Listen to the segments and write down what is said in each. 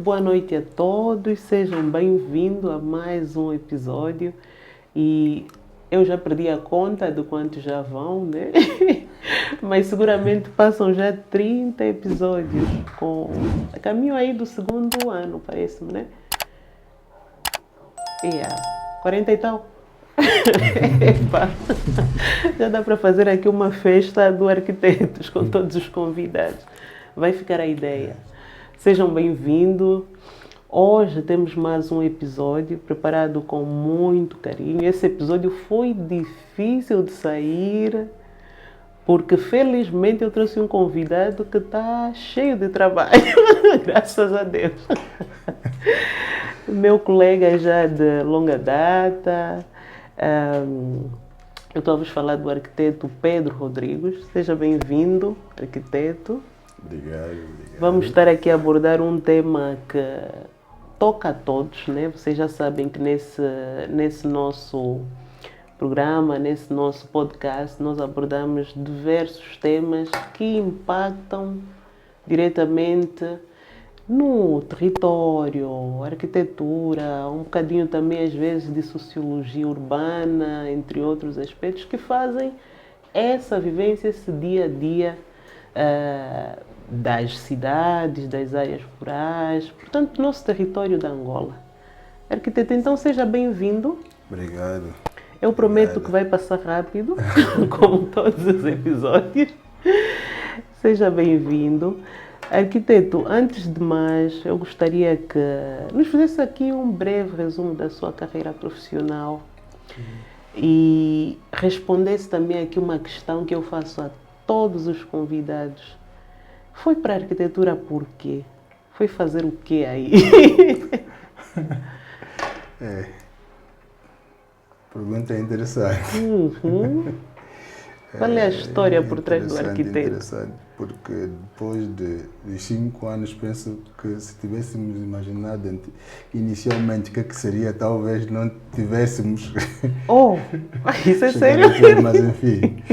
boa noite a todos, sejam bem-vindos a mais um episódio e eu já perdi a conta de quantos já vão, né? Mas seguramente passam já 30 episódios, a caminho aí do segundo ano, parece-me, né? 40 e tal. Epa. Já dá para fazer aqui uma festa do Arquitetos com todos os convidados. Vai ficar a ideia. Sejam bem-vindos. Hoje temos mais um episódio preparado com muito carinho. Esse episódio foi difícil de sair, porque felizmente eu trouxe um convidado que está cheio de trabalho, graças a Deus. Meu colega já de longa data. Eu estou a vos falar do arquiteto Pedro Rodrigues. Seja bem-vindo, arquiteto. Obrigado. Vamos estar aqui a abordar um tema que toca a todos, né? Vocês já sabem que nesse nosso programa, nesse nosso podcast, nós abordamos diversos temas que impactam diretamente no território, arquitetura, um bocadinho também às vezes de sociologia urbana, entre outros aspectos que fazem essa vivência, esse dia a dia das cidades, das áreas rurais, portanto, nosso território da Angola. Arquiteto, então seja bem-vindo. Obrigado. Eu prometo que vai passar rápido, como todos os episódios. Seja bem-vindo. Arquiteto, antes de mais, eu gostaria que nos fizesse aqui um breve resumo da sua carreira profissional e respondesse também aqui uma questão que eu faço a todos os convidados. Foi para a arquitetura por quê? Foi fazer o quê aí? Pergunta interessante. Uhum. Qual é a história por trás do arquiteto? Interessante, porque depois de 5 anos, penso que se tivéssemos imaginado inicialmente o que seria, talvez não tivéssemos. Oh, isso é sério? Aqui, mas enfim.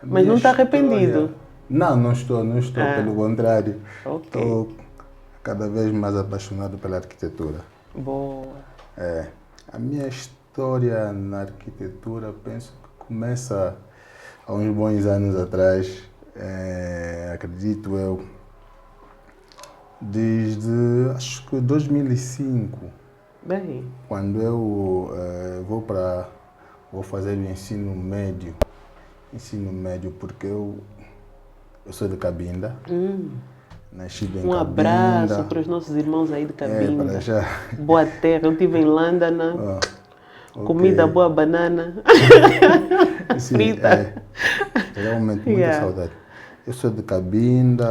Mas não está arrependido? Não estou, pelo contrário. Okay. Estou cada vez mais apaixonado pela arquitetura. Boa. A minha história na arquitetura, penso que começa há uns bons anos atrás, acredito eu, desde acho que 2005. Bem. Quando eu vou fazer o ensino médio, porque eu sou de Cabinda, nascido em Cabinda. Um abraço para os nossos irmãos aí de Cabinda. Para já. Boa terra, eu estive em Lândana, comida boa, banana, Sim, frita. Realmente, muita saudade. Eu sou de Cabinda,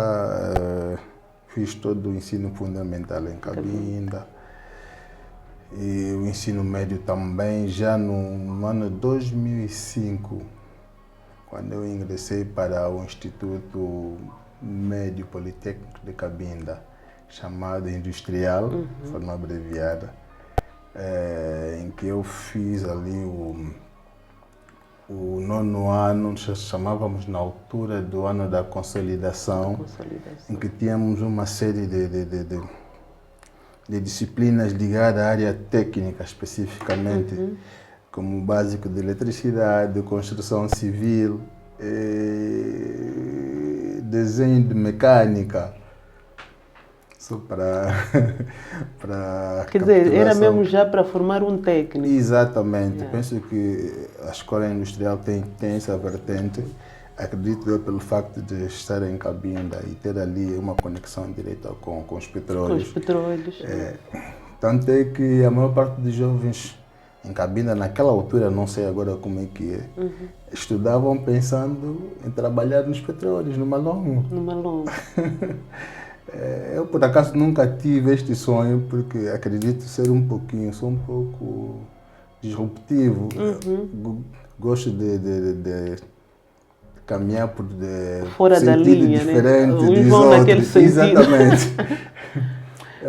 fiz todo o ensino fundamental em Cabinda. E o ensino médio também, já no ano 2005, quando eu ingressei para o Instituto Médio Politécnico de Cabinda, chamado Industrial, de forma abreviada, em que eu fiz ali o 9º ano, chamávamos na altura do ano da consolidação, em que tínhamos uma série de disciplinas ligadas à área técnica especificamente, como o básico de eletricidade, construção civil, desenho de mecânica. Só para Quer dizer, era mesmo já para formar um técnico. Exatamente. Penso que a escola industrial tem essa vertente. Acredito eu pelo facto de estar em Cabinda e ter ali uma conexão direta com os petróleos. Com os petróleos. Tanto é que a maior parte dos jovens em Cabinda, naquela altura, não sei agora como é que é, estudavam pensando em trabalhar nos petróleos, no Malongo. No Malongo. Eu, por acaso, nunca tive este sonho, porque acredito sou um pouco disruptivo. Gosto de caminhar por fora da linha, diferente, né? Uns vão naquele sentido. Exatamente.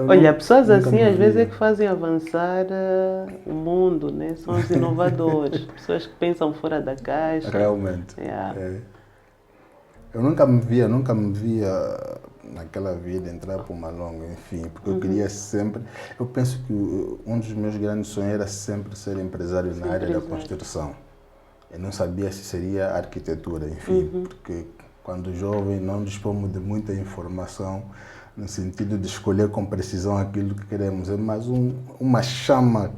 Olha, pessoas assim às vezes é que fazem avançar o mundo, né? São os inovadores, pessoas que pensam fora da caixa. Realmente. Eu nunca me via naquela vida entrar para uma longa, enfim, porque eu queria sempre, eu penso que um dos meus grandes sonhos era sempre ser empresário na área da construção. Eu não sabia se seria arquitetura, enfim, porque quando jovem não dispomos de muita informação no sentido de escolher com precisão aquilo que queremos. É mais uma chama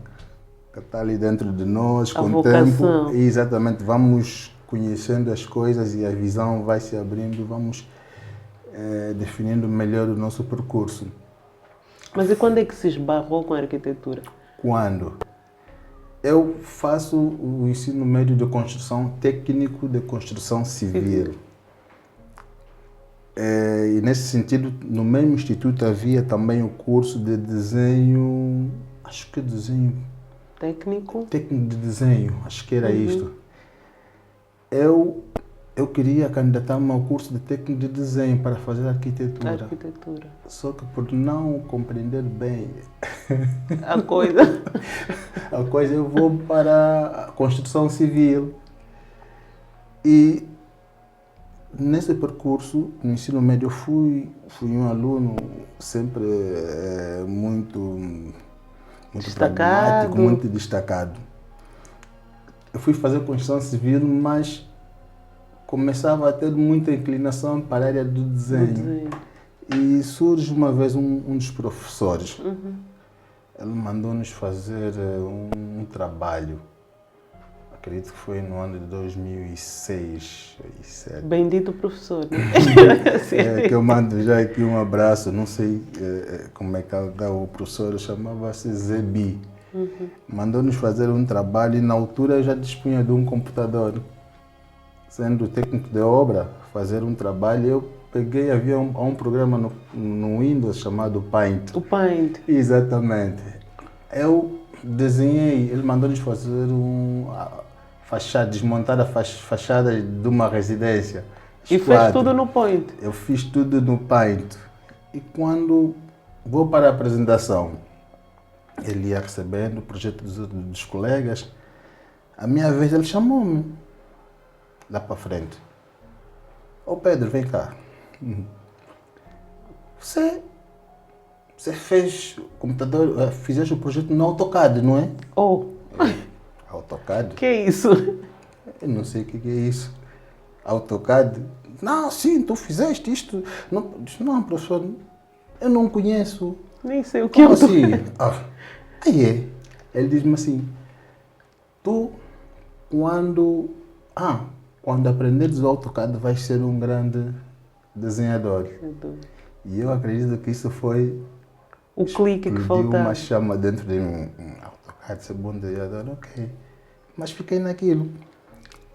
que está ali dentro de nós, com o tempo. E exatamente, vamos conhecendo as coisas e a visão vai se abrindo, vamos definindo melhor o nosso percurso. Mas e quando é que se esbarrou com a arquitetura? Quando? Eu faço o ensino médio de construção técnico de construção civil. E nesse sentido, no mesmo instituto havia também o curso de desenho, acho que desenho... Técnico? Técnico de desenho, acho que era isto. Eu queria candidatar-me ao curso de técnico de desenho para fazer arquitetura. Só que por não compreender bem a coisa, eu vou para a construção civil. E nesse percurso, no ensino médio, eu fui um aluno sempre muito pragmático, muito destacado. Eu fui fazer construção civil, mas começava a ter muita inclinação para a área do desenho. E surge uma vez um dos professores. Ele mandou-nos fazer um trabalho. Acredito que foi no ano de 2006 ou 2007. Bendito professor, né? Que eu mando já aqui um abraço. Não sei como é que o professor chamava-se Zebi. Mandou-nos fazer um trabalho e na altura eu já dispunha de um computador. Sendo técnico de obra, fazer um trabalho, eu peguei, havia um programa no Windows chamado Paint. O Paint. Exatamente. Eu desenhei, ele mandou-nos fazer desmontar a fachada de uma residência. E fez tudo no Paint? Eu fiz tudo no Paint. E quando vou para a apresentação, ele ia recebendo o projeto dos colegas, a minha vez ele chamou-me lá para frente. Ô Pedro, vem cá. Você fez o computador, fizeste o projeto no AutoCAD, não é? AutoCAD? Que é isso? Eu não sei o que é isso. AutoCAD? Não, sim, tu fizeste isto. Não, professor, eu não conheço. Nem sei o que é AutoCAD. Aí é. Ele diz-me assim, tu quando aprenderes o AutoCAD vais ser um grande desenhador. E eu acredito que isso foi o clique que faltava. Uma chama dentro de mim. AutoCAD ser bom desenhador, ok. Mas fiquei naquilo.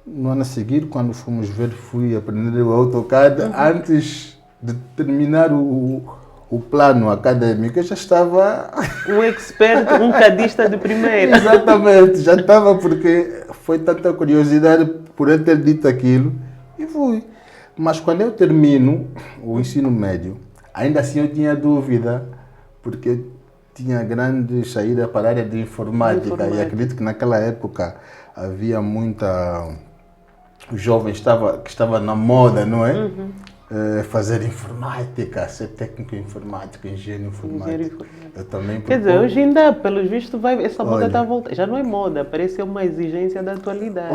No ano a seguir, quando fui aprender o AutoCAD, antes de terminar o plano acadêmico, eu já estava... Um expert, um cadista de primeira. Exatamente, já estava, porque foi tanta curiosidade por eu ter dito aquilo e fui. Mas quando eu termino o ensino médio, ainda assim eu tinha dúvida, porque eu tinha grande saída para a área de informática. E acredito que naquela época havia muita... Os jovens que estava na moda, não é? Fazer informática, ser técnico em informática, engenheiro informático. Eu também Quer dizer, hoje ainda, pelos vistos, essa moda está voltando. Já não é moda, parece uma exigência da atualidade.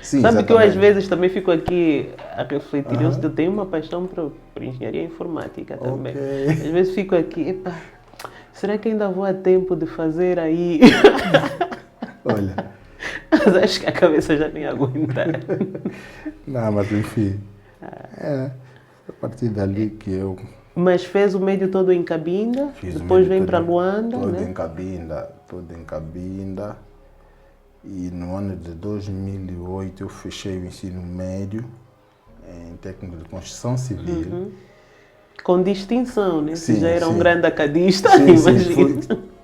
Sim, sabe exatamente. que eu às vezes também fico aqui a refletir, eu tenho uma paixão por engenharia informática também. Às vezes fico aqui, epa, será que ainda vou a tempo de fazer aí? Olha... Mas acho que a cabeça já nem aguenta. Não, mas enfim. A partir dali que eu... Mas fez o médio todo em Cabinda, depois vem para Luanda, todo né? Todo em Cabinda. E no ano de 2008 eu fechei o ensino médio em técnico de construção civil. Com distinção, né? Sim, você já era sim. Um grande acadista, sim, imagino.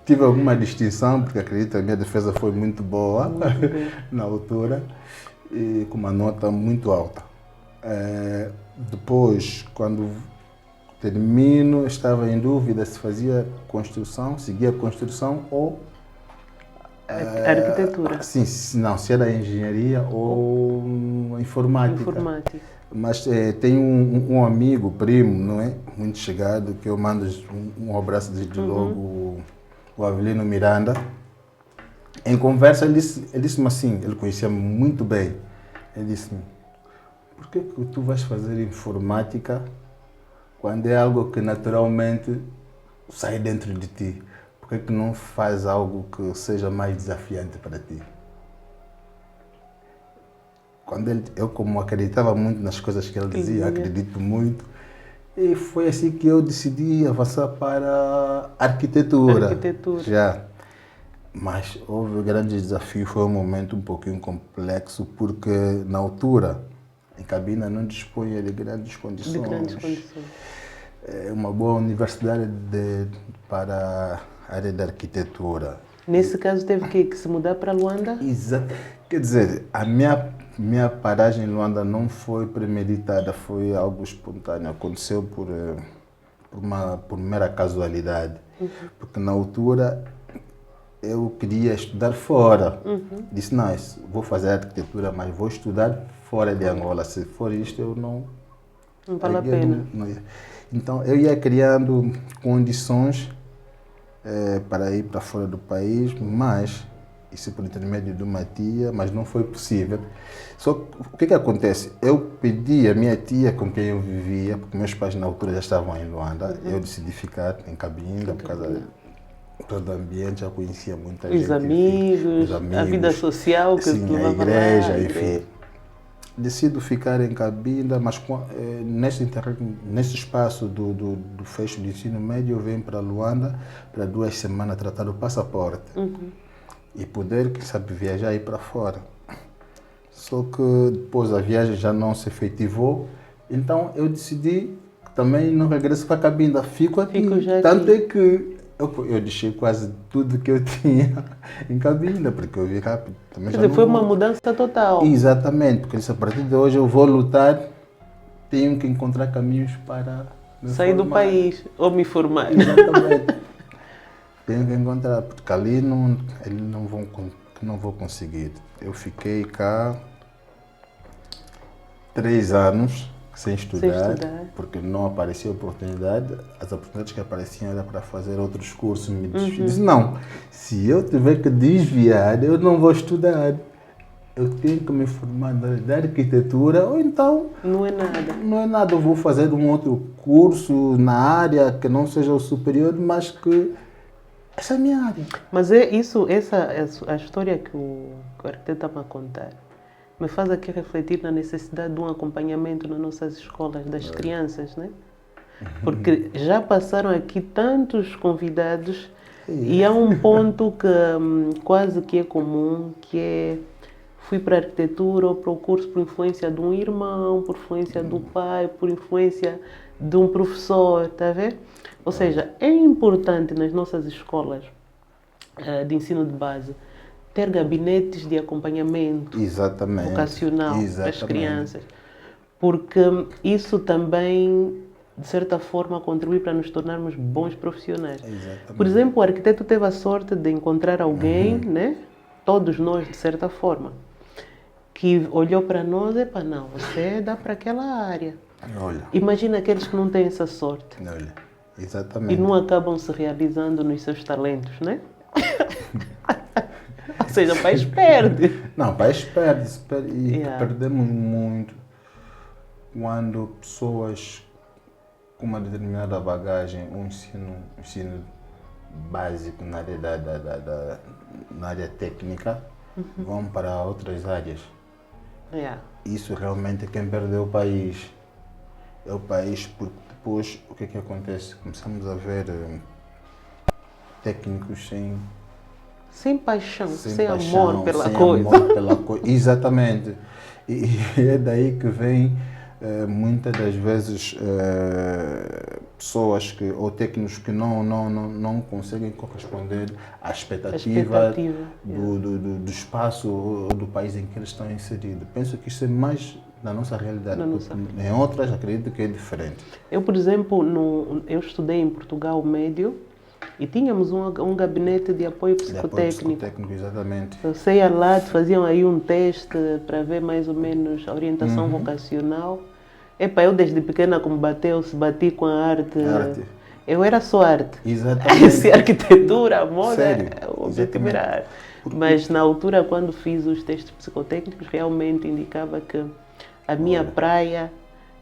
Tive alguma distinção, porque acredito que a minha defesa foi muito boa na altura, e com uma nota muito alta. Depois, quando termino, estava em dúvida se fazia construção, seguia construção ou... arquitetura. Sim, não, se era engenharia ou informática. Mas tenho um amigo, primo, não é? Muito chegado, que eu mando um abraço desde logo, o Avelino Miranda. Em conversa, ele disse-me assim, ele conhecia-me muito bem. Ele disse-me, por que tu vais fazer informática quando é algo que naturalmente sai dentro de ti? Por que não faz algo que seja mais desafiante para ti? Eu, como acreditava muito nas coisas que ele dizia, acredito muito, e foi assim que eu decidi avançar para a arquitetura. Já. Mas houve grandes desafios, foi um momento um pouquinho complexo, porque na altura, em Cabinda, não dispunha de grandes condições. É uma boa universidade para a área da arquitetura. Nesse caso, teve que se mudar para Luanda? Exato. Quer dizer, a minha paragem em Luanda não foi premeditada, foi algo espontâneo. Aconteceu por mera casualidade. Porque na altura eu queria estudar fora. Disse, não, vou fazer arquitetura, mas vou estudar fora de Angola. Se for isto, eu não... Não vale a pena. Então, eu ia criando condições para ir para fora do país, mas isso por intermédio de uma tia, mas não foi possível. Só que o que acontece? Eu pedi à minha tia com quem eu vivia, porque meus pais na altura já estavam em Luanda, eu decidi ficar em Cabinda por causa de todo o ambiente, já conhecia muita gente. Os amigos, a vida social que sim, a igreja, enfim. Decido ficar em Cabinda, mas nesse espaço do fecho do ensino médio, eu venho para Luanda para 2 semanas tratar do passaporte. E poder, quem sabe, viajar e ir para fora. Só que depois a viagem já não se efetivou, então eu decidi que também não regresso para Cabinda, fico aqui. Tanto é que eu deixei quase tudo que eu tinha em Cabinda, porque eu vi rápido. Também já foi uma mudança total. Exatamente, porque a partir de hoje eu vou lutar, tenho que encontrar caminhos para sair do país ou me formar. Exatamente. Tenho que encontrar, porque ali não vou conseguir. Eu fiquei cá 3 anos sem estudar, porque não aparecia oportunidade. As oportunidades que apareciam era para fazer outros cursos. Me disse, não, se eu tiver que desviar, eu não vou estudar. Eu tenho que me formar na arquitetura, ou então... Não é nada. Não é nada, eu vou fazer um outro curso na área que não seja o superior, mas que... Essa é a minha área. Mas é isso, a história que o arquiteto está a contar me faz aqui refletir na necessidade de um acompanhamento nas nossas escolas, das crianças, né? Porque já passaram aqui tantos convidados e há um ponto que quase que é comum, que é fui para a arquitetura ou para o curso por influência de um irmão, por influência do pai, por influência de um professor, está a ver? Ou seja, é importante nas nossas escolas de ensino de base ter gabinetes de acompanhamento vocacional para as crianças, porque isso também, de certa forma, contribui para nos tornarmos bons profissionais. Por exemplo, o arquiteto teve a sorte de encontrar alguém, né? Todos nós, de certa forma, que olhou para nós e para não, você dá para aquela área. Olha. Imagina aqueles que não têm essa sorte. Olha. Exatamente. E não acabam se realizando nos seus talentos, né? Ou seja, o país perde. Não, o país perde. E perdemos muito quando pessoas com uma determinada bagagem, um ensino básico na área, na área técnica, vão para outras áreas. Isso realmente é quem perdeu o país. É o país, porque depois o que é que acontece? Começamos a ver técnicos sem paixão, sem amor pela coisa. Exatamente. E é daí que vem muitas das vezes pessoas ou técnicos que não conseguem corresponder à expectativa do espaço ou do país em que eles estão inseridos. Penso que isso é mais na nossa realidade. Em outras acredito que é diferente. Eu, por exemplo, eu estudei em Portugal Médio e tínhamos um gabinete de apoio psicotécnico. Exatamente. Você ia lá, faziam aí um teste para ver mais ou menos a orientação vocacional Epa, eu desde pequena como se bati com a arte. Arte. Eu era só arte. Exatamente. Se arquitetura, moda, Sério? o objetivo Exatamente. era arte. Mas na altura, quando fiz os testes psicotécnicos, realmente indicava que a minha praia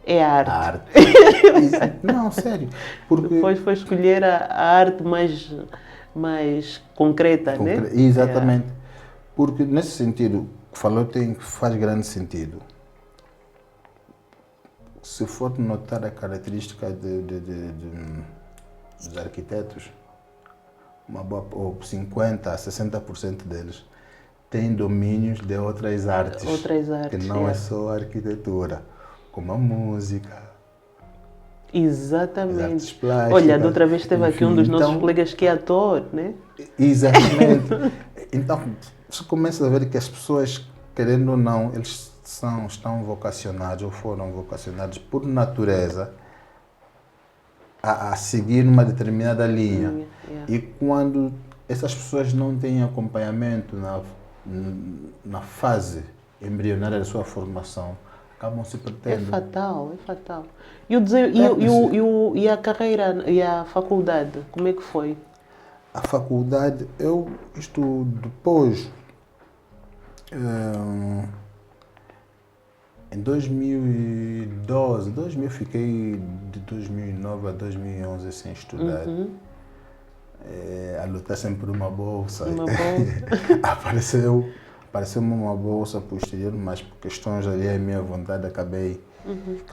é a arte. A arte. Não, sério. Porque Depois foi escolher a arte mais concreta, né? Exatamente. Porque nesse sentido, o que falou faz grande sentido. Se for notar a característica dos arquitetos, ou 50% a 60% deles têm domínios de outras artes. Que não é só a arquitetura, como a música. Exatamente. As artes plásticas. Olha, da outra vez esteve aqui um dos nossos então, colegas que é ator, né? Exatamente. Então, você começa a ver que as pessoas, querendo ou não, eles estão vocacionados ou foram vocacionados por natureza a seguir uma determinada linha. E quando essas pessoas não têm acompanhamento na fase embrionária da sua formação, acabam se perdendo. É fatal. E a carreira e a faculdade, como é que foi? A faculdade, depois, em 2012, eu fiquei de 2009 a 2011 sem estudar. A lutar sempre por uma bolsa. Apareceu-me uma bolsa posterior, mas por questões ali à minha vontade acabei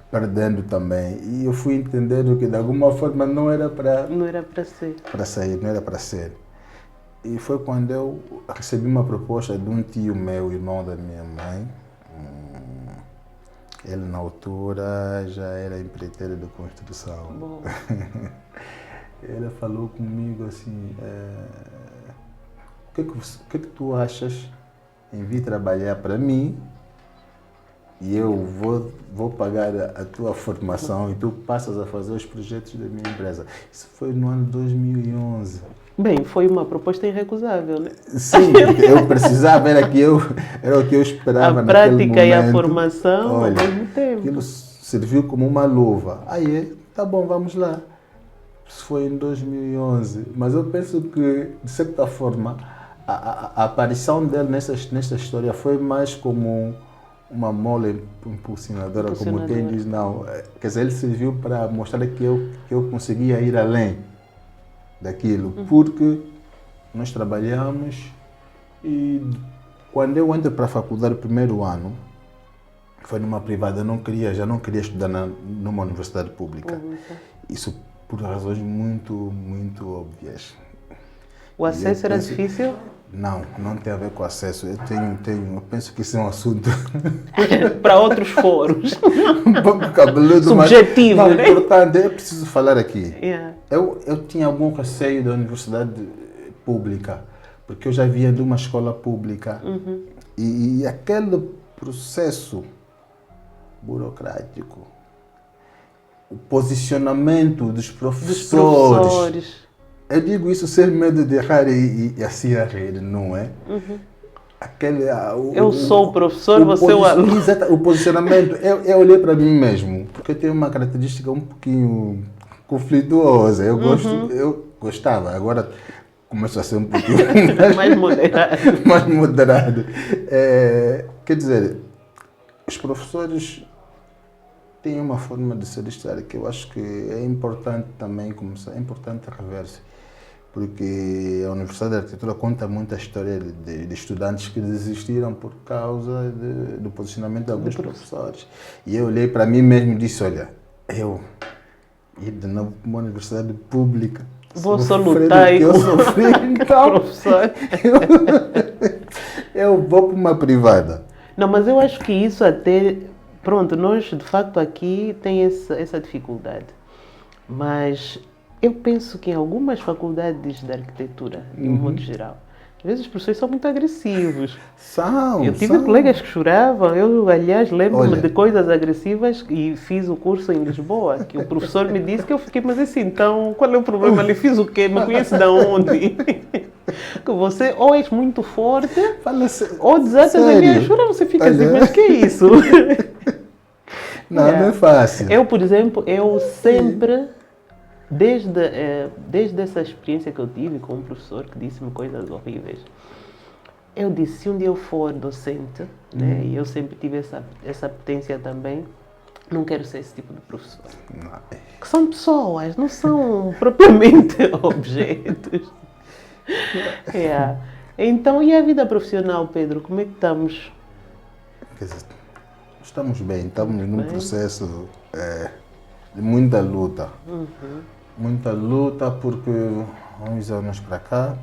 perdendo também. E eu fui entendendo que de alguma forma não era para ser. E foi quando eu recebi uma proposta de um tio meu, irmão da minha mãe. Ele na altura já era empreiteiro de construção. Ele falou comigo assim, o que tu achas em vir trabalhar para mim e eu vou pagar a tua formação e tu passas a fazer os projetos da minha empresa. Isso foi no ano 2011. Bem, foi uma proposta irrecusável, né? Sim, eu precisava, era o que eu esperava naquele momento. A prática e a formação olha, ao mesmo tempo. Aquilo serviu como uma luva. Aí, tá bom, vamos lá. Isso foi em 2011. Mas eu penso que, de certa forma, a aparição dele nesta história foi mais como uma mola impulsionadora, como quem diz, não. Quer dizer, ele serviu para mostrar que eu conseguia ir além daquilo, porque nós trabalhamos e quando eu entro para a faculdade, o primeiro ano, foi numa privada, eu já não queria estudar numa universidade pública. Isso por razões muito, muito óbvias. O acesso era difícil? Não tem a ver com acesso. Eu penso que isso é um assunto para outros foros. Um pouco cabeludo, subjetivo, mas né? Importante, eu preciso falar aqui. Yeah. Eu tinha algum receio da universidade pública, porque eu já vinha de uma escola pública e aquele processo burocrático, o posicionamento dos professores. Eu digo isso sem medo de errar e assim a rede, não é? Eu sou o professor, você é o aluno. Exato, o posicionamento, eu olhei para mim mesmo, porque eu tenho uma característica um pouquinho conflituosa. Eu gostava, agora começo a ser um pouquinho mais moderado. Quer dizer, os professores têm uma forma de ser estar que eu acho que é importante também começar, é importante rever-se. Porque a Universidade de Arquitetura conta muita história de estudantes que desistiram por causa do posicionamento de alguns professores. E eu olhei para mim mesmo e disse, olha, eu ir de novo para uma universidade pública, vou só lutar que eu sofri, então professor. Eu vou para uma privada. Não, mas eu acho que isso até, pronto, nós de facto aqui tem essa dificuldade. Mas eu penso que em algumas faculdades de arquitetura, de um modo geral, às vezes os professores são muito agressivos. Eu tive colegas que choravam. Eu, aliás, lembro-me de coisas agressivas e fiz o curso em Lisboa, que o professor me disse que eu fiquei, mas assim, então, qual é o problema? Ele fiz o quê? Me conhece de onde? Que você ou és muito forte, ou desatas a minha chora, você fica assim, mas que é isso? Não é fácil. Eu, por exemplo, eu sempre, desde essa experiência que eu tive com um professor que disse-me coisas horríveis, eu disse, se um dia eu for docente, né, e eu sempre tive essa potência também, não quero ser esse tipo de professor. Não. Que são pessoas, não são propriamente objetos. Então, e a vida profissional, Pedro? Como é que estamos? Quer dizer, estamos bem, estamos num processo de muita luta. Muita luta porque há uns anos para cá,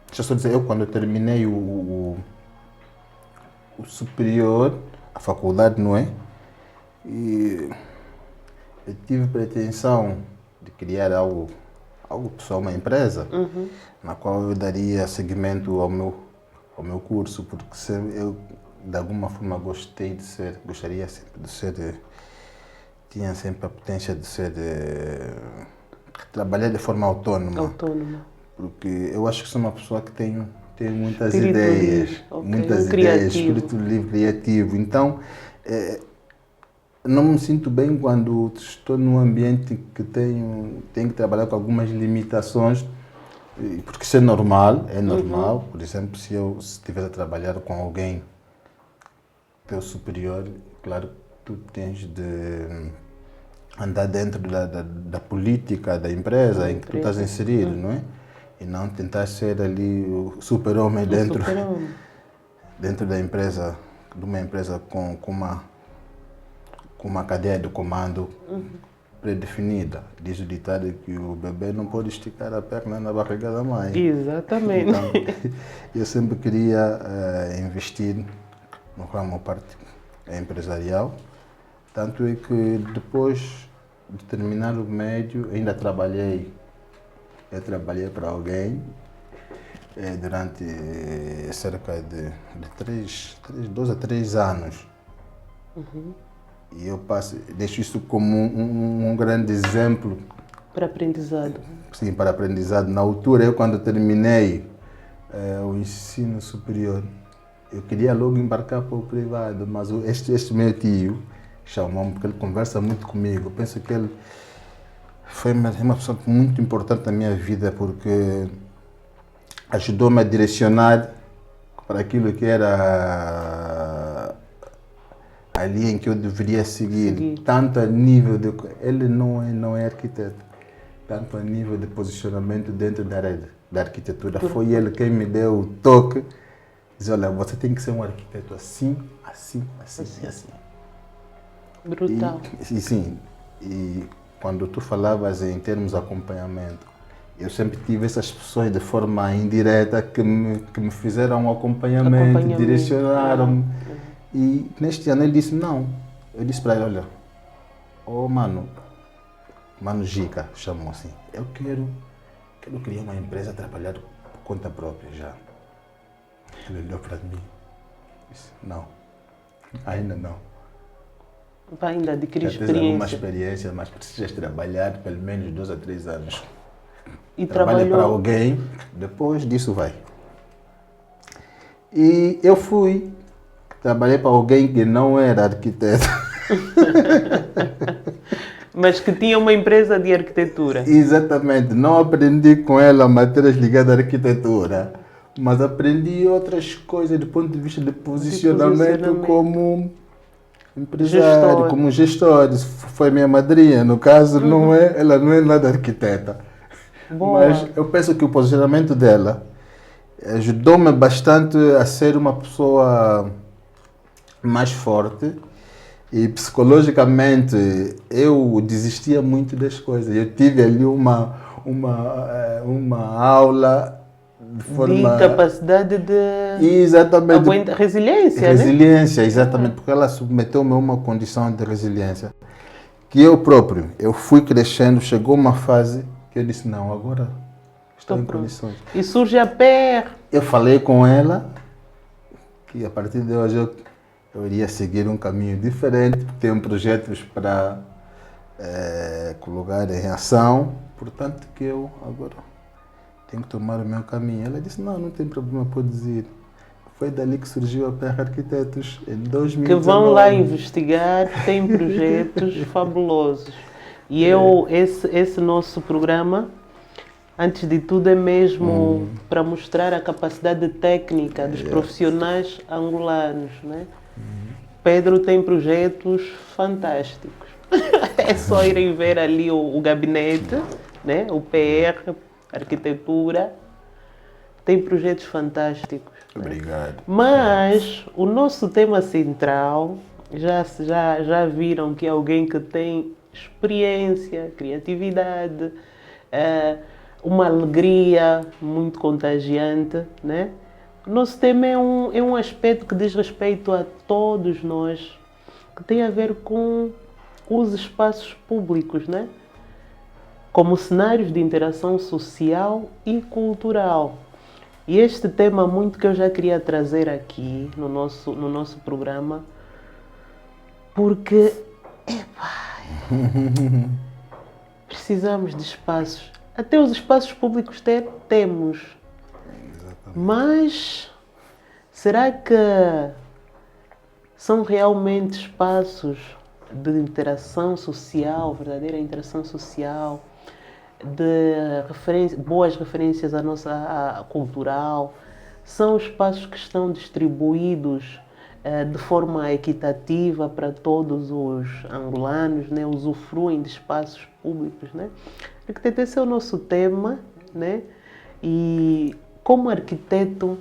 deixa eu só dizer, eu quando eu terminei o superior, a faculdade, não é? E eu tive pretensão de criar algo pessoal, uma empresa, na qual eu daria seguimento ao meu curso, porque eu de alguma forma gostaria sempre de ser, tinha sempre a potência de ser, trabalhar de forma autónoma. Porque eu acho que sou uma pessoa que tem muitas ideias, espírito livre, criativo. Então, não me sinto bem quando estou num ambiente que tenho que trabalhar com algumas limitações, porque isso é normal. Por exemplo, se eu estiver a trabalhar com alguém teu superior, claro que tu tens de andar dentro da política da empresa em que tu estás inserido, não é? E não tentar ser ali o super-homem dentro da empresa, de uma empresa com uma cadeia de comando predefinida. Diz o ditado que o bebê não pode esticar a perna na barriga da mãe. Exatamente. Então, eu sempre queria investir no ramo empresarial, tanto é que depois de terminar o médio ainda trabalhei para alguém durante cerca de 2 a 3 anos. E eu deixo isso como um grande exemplo. Para aprendizado. Sim, para aprendizado. Na altura, eu quando terminei o ensino superior, eu queria logo embarcar para o privado, mas este meu tio chamou-me porque ele conversa muito comigo. Eu penso que ele foi uma pessoa muito importante na minha vida porque ajudou-me a direcionar para aquilo que era a linha em que eu deveria seguir. Tanto a nível de... Ele não é arquiteto. Tanto a nível de posicionamento dentro da área da arquitetura. Foi ele quem me deu o toque. Diz, olha, você tem que ser um arquiteto assim. Brutal. E quando tu falavas em termos de acompanhamento, eu sempre tive essas pessoas de forma indireta que me fizeram um acompanhamento. Direcionaram-me. E neste ano ele disse não. Eu disse para ele, olha, Mano Gica, chamou assim, eu quero criar uma empresa, trabalhar por conta própria já. Ele olhou para mim e disse, não, ainda não. Vai ainda adquirir já tens alguma experiência, mas precisas trabalhar pelo menos 2 a 3 anos. E trabalha para alguém, depois disso vai. E eu fui. Trabalhei para alguém que não era arquiteto. Mas que tinha uma empresa de arquitetura. Exatamente. Não aprendi com ela matérias ligadas à arquitetura, mas aprendi outras coisas do ponto de vista de posicionamento como empresário, como gestor. Foi minha madrinha, no caso, ela não é nada arquiteta. Boa. Mas eu penso que o posicionamento dela ajudou-me bastante a ser uma pessoa mais forte e psicologicamente eu desistia muito das coisas. Eu tive ali uma aula de forma... De capacidade de... Exatamente. Resiliência, Resiliência, né? Exatamente, porque ela submeteu-me a uma condição de resiliência que eu próprio, eu fui crescendo, chegou uma fase que eu disse, não, agora estou em condições. E surge a PER. Eu falei com ela que a partir de hoje eu iria seguir um caminho diferente, tenho projetos para colocar em ação, portanto que eu agora tenho que tomar o meu caminho. Ela disse, não tem problema, podes ir. Foi dali que surgiu a PR Arquitetos, em 2019. Que vão lá investigar, que têm projetos fabulosos. E esse nosso programa, antes de tudo, é mesmo para mostrar a capacidade técnica dos profissionais angolanos, né? Pedro tem projetos fantásticos. É só irem ver ali o gabinete, né? O PR, arquitetura. Tem projetos fantásticos. Obrigado. Né? Mas o nosso tema central, já viram que é alguém que tem experiência, criatividade, uma alegria muito contagiante, né? Nosso tema é um aspecto que diz respeito a todos nós, que tem a ver com os espaços públicos, né? Como cenários de interação social e cultural. E este tema muito que eu já queria trazer aqui no nosso programa, porque precisamos de espaços. Até os espaços públicos temos. Exatamente. Mas será que são realmente espaços de interação social, verdadeira interação social, de boas referências à nossa cultural? São espaços que estão distribuídos de forma equitativa para todos os angolanos, né? Usufruem de espaços públicos, né? Arquiteto, esse é o nosso tema, né? E como arquiteto,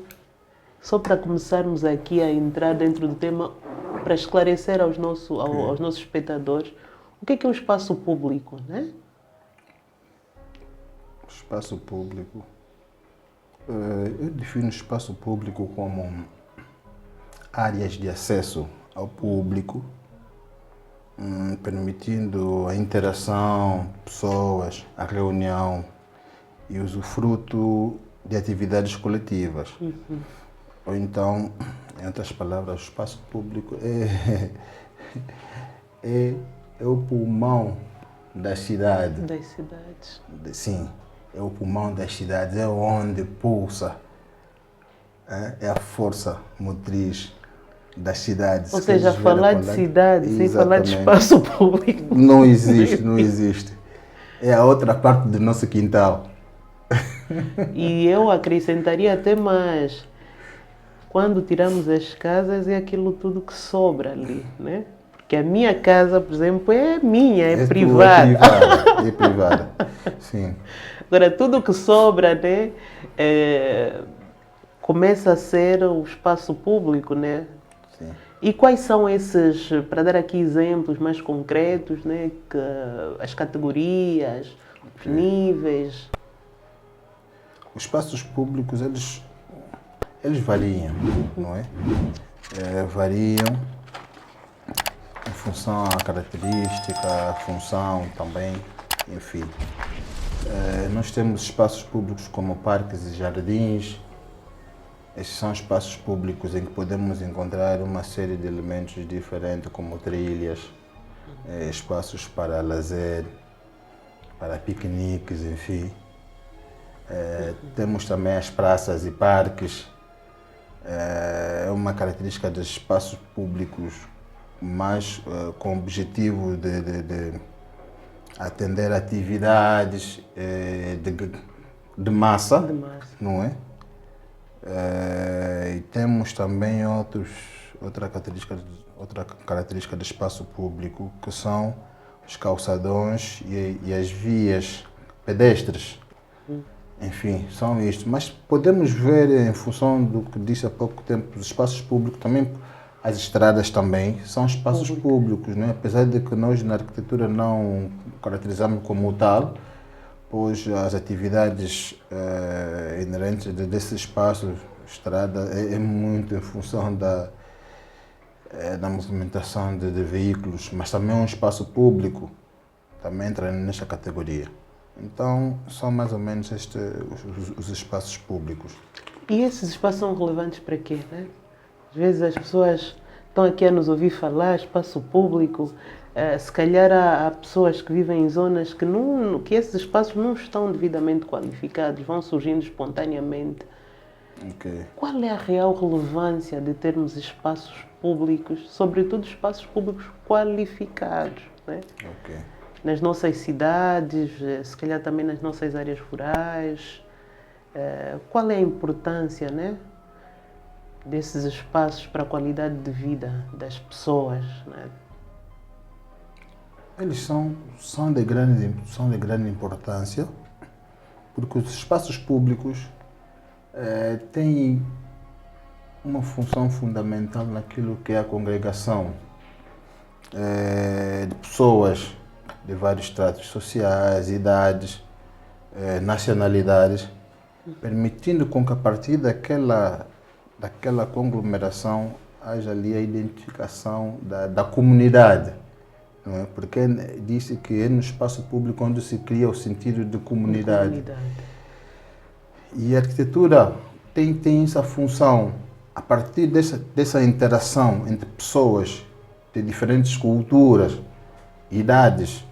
só para começarmos aqui a entrar dentro do tema, para esclarecer aos nossos espectadores, o que é um espaço público, né? Espaço público. Eu defino espaço público como áreas de acesso ao público, permitindo a interação, pessoas, a reunião e usufruto de atividades coletivas. Ou então, em outras palavras, o espaço público é o pulmão das cidades. Das cidades. Sim, é o pulmão das cidades, é onde pulsa, é a força motriz das cidades. Ou seja, falar de cidade sem falar de espaço público. Não existe, não existe. É a outra parte do nosso quintal. E eu acrescentaria até mais. Quando tiramos as casas, é aquilo tudo que sobra ali, né? Porque a minha casa, por exemplo, é minha, é privada. É privada, sim. Agora, tudo que sobra, né, começa a ser o espaço público, né? Sim. E quais são esses, para dar aqui exemplos mais concretos, né, as categorias, os níveis? Os espaços públicos, eles variam, não é? Variam em função à característica, à função também, enfim. Nós temos espaços públicos como parques e jardins. Esses são espaços públicos em que podemos encontrar uma série de elementos diferentes, como trilhas, espaços para lazer, para piqueniques, enfim. Temos também as praças e parques. É uma característica dos espaços públicos, mas com o objetivo de atender atividades de massa, não é? E temos também outra característica do espaço público, que são os calçadões e as vias pedestres. Enfim, são isto. Mas podemos ver, em função do que disse há pouco tempo, os espaços públicos também, as estradas também são espaços públicos, né? Apesar de que nós na arquitetura não caracterizamos como tal, pois as atividades inerentes desse espaço, estrada, é muito em função da movimentação de veículos, mas também é um espaço público, também entra nesta categoria. Então, são mais ou menos os espaços públicos. E esses espaços são relevantes para quê, né? Às vezes as pessoas estão aqui a nos ouvir falar, espaço público, se calhar há pessoas que vivem em zonas que esses espaços não estão devidamente qualificados, vão surgindo espontaneamente. Okay. Qual é a real relevância de termos espaços públicos, sobretudo espaços públicos qualificados, né? Okay. Nas nossas cidades, se calhar também nas nossas áreas rurais? Qual é a importância, né, desses espaços para a qualidade de vida das pessoas, né? Eles são de grande importância, porque os espaços públicos têm uma função fundamental naquilo que é a congregação de pessoas de vários estratos sociais, idades, nacionalidades, permitindo com que a partir daquela conglomeração haja ali a identificação da comunidade. Não é? Porque disse que é no espaço público onde se cria o sentido de comunidade. E a arquitetura tem essa função, a partir dessa interação entre pessoas de diferentes culturas, idades,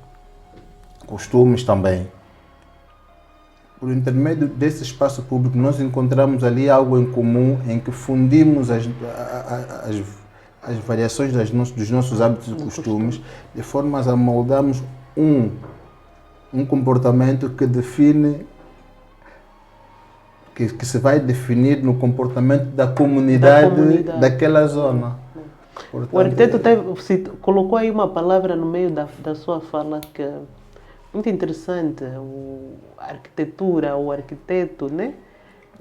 costumes também. Por intermédio desse espaço público, nós encontramos ali algo em comum em que fundimos as variações dos nossos hábitos e costumes, de forma a moldarmos um comportamento que define, que se vai definir no comportamento da comunidade daquela zona. Portanto, o arquiteto colocou aí uma palavra no meio da sua fala que é muito interessante, a arquitetura, o arquiteto, né?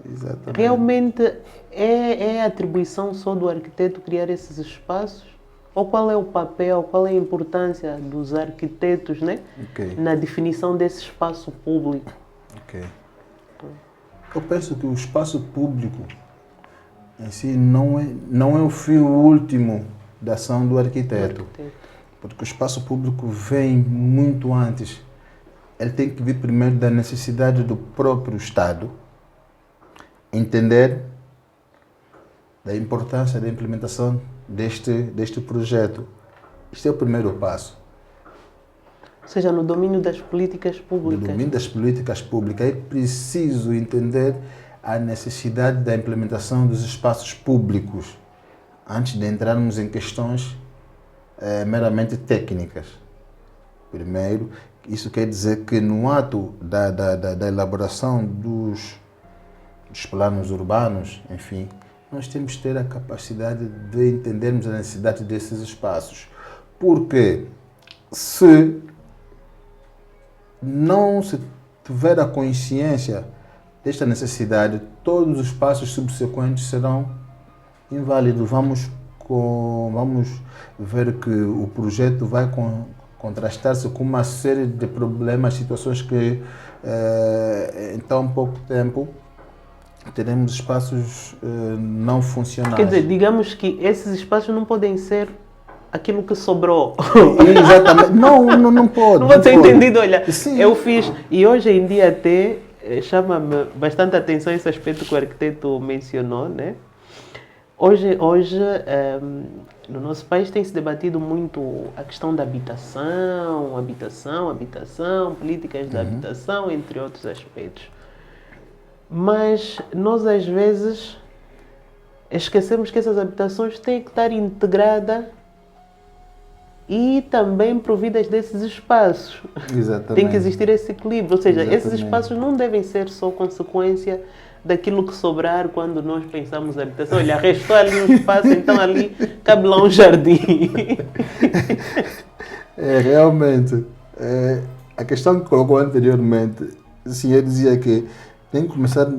Exatamente. Realmente é atribuição só do arquiteto criar esses espaços? Ou qual é o papel, qual é a importância dos arquitetos, né? Okay. Na definição desse espaço público? Okay. Eu penso que o espaço público em si não é o fim último da ação do arquiteto. Porque o espaço público vem muito antes. Ele tem que vir primeiro da necessidade do próprio Estado entender da importância da implementação deste projeto. Este é o primeiro passo. Ou seja, no domínio das políticas públicas. No domínio das políticas públicas é preciso entender a necessidade da implementação dos espaços públicos antes de entrarmos em questões meramente técnicas. Primeiro, isso quer dizer que no ato da elaboração dos planos urbanos, enfim, nós temos que ter a capacidade de entendermos a necessidade desses espaços. Porque se não se tiver a consciência desta necessidade, todos os passos subsequentes serão inválidos. Vamos ver que o projeto vai contrastar-se com uma série de problemas, situações que em tão pouco tempo teremos espaços não funcionais. Quer dizer, digamos que esses espaços não podem ser aquilo que sobrou. Exatamente. Não pode. Não pode ser entendido. Olha, sim, eu fiz, e hoje em dia até chama-me bastante atenção esse aspecto que o arquiteto mencionou, né? Hoje no nosso país tem-se debatido muito a questão da habitação, políticas da habitação, entre outros aspectos. Mas nós, às vezes, esquecemos que essas habitações têm que estar integradas e também providas desses espaços. Exatamente. Tem que existir esse equilíbrio. Ou seja, Exatamente. Esses espaços não devem ser só consequência daquilo que sobrar quando nós pensamos na habitação. Olha, restou ali um espaço, então ali cabe lá um jardim. Realmente. A questão que colocou anteriormente, assim, eu dizia que tem que começar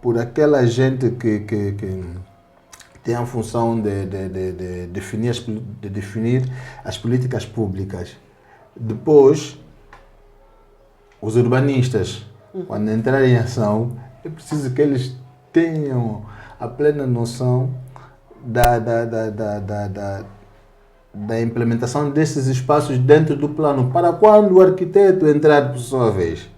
por aquela gente que tem a função de definir as políticas públicas. Depois, os urbanistas, quando entrarem em ação, é preciso que eles tenham a plena noção da implementação desses espaços dentro do plano, para quando o arquiteto entrar por sua vez.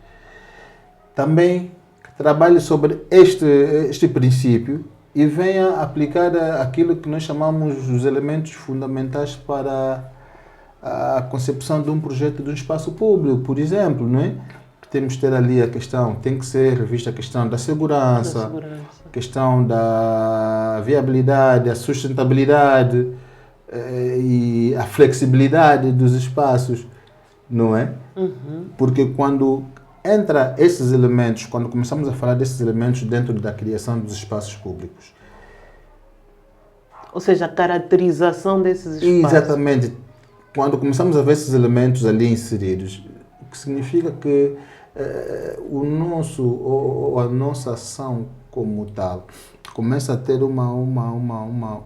Também trabalhe sobre este princípio e venha aplicar aquilo que nós chamamos os elementos fundamentais para a concepção de um projeto de um espaço público, por exemplo, não é? temos que ter ali a questão, tem que ser revista a questão da segurança, a questão da viabilidade, a sustentabilidade e a flexibilidade dos espaços, não é? Porque quando entra esses elementos, quando começamos a falar desses elementos dentro da criação dos espaços públicos. Ou seja, a caracterização desses espaços. Exatamente. Quando começamos a ver esses elementos ali inseridos, o que significa que o nosso, ou a nossa ação como tal, começa a ter uma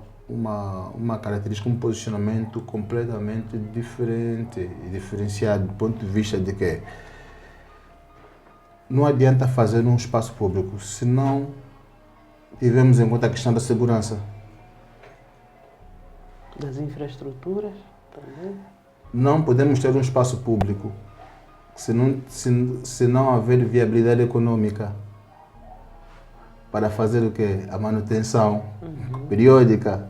característica, um posicionamento completamente diferente e diferenciado do ponto de vista de que não adianta fazer um espaço público se não tivermos em conta a questão da segurança. Das infraestruturas também. Não podemos ter um espaço público se não haver viabilidade econômica para fazer o quê? A manutenção periódica.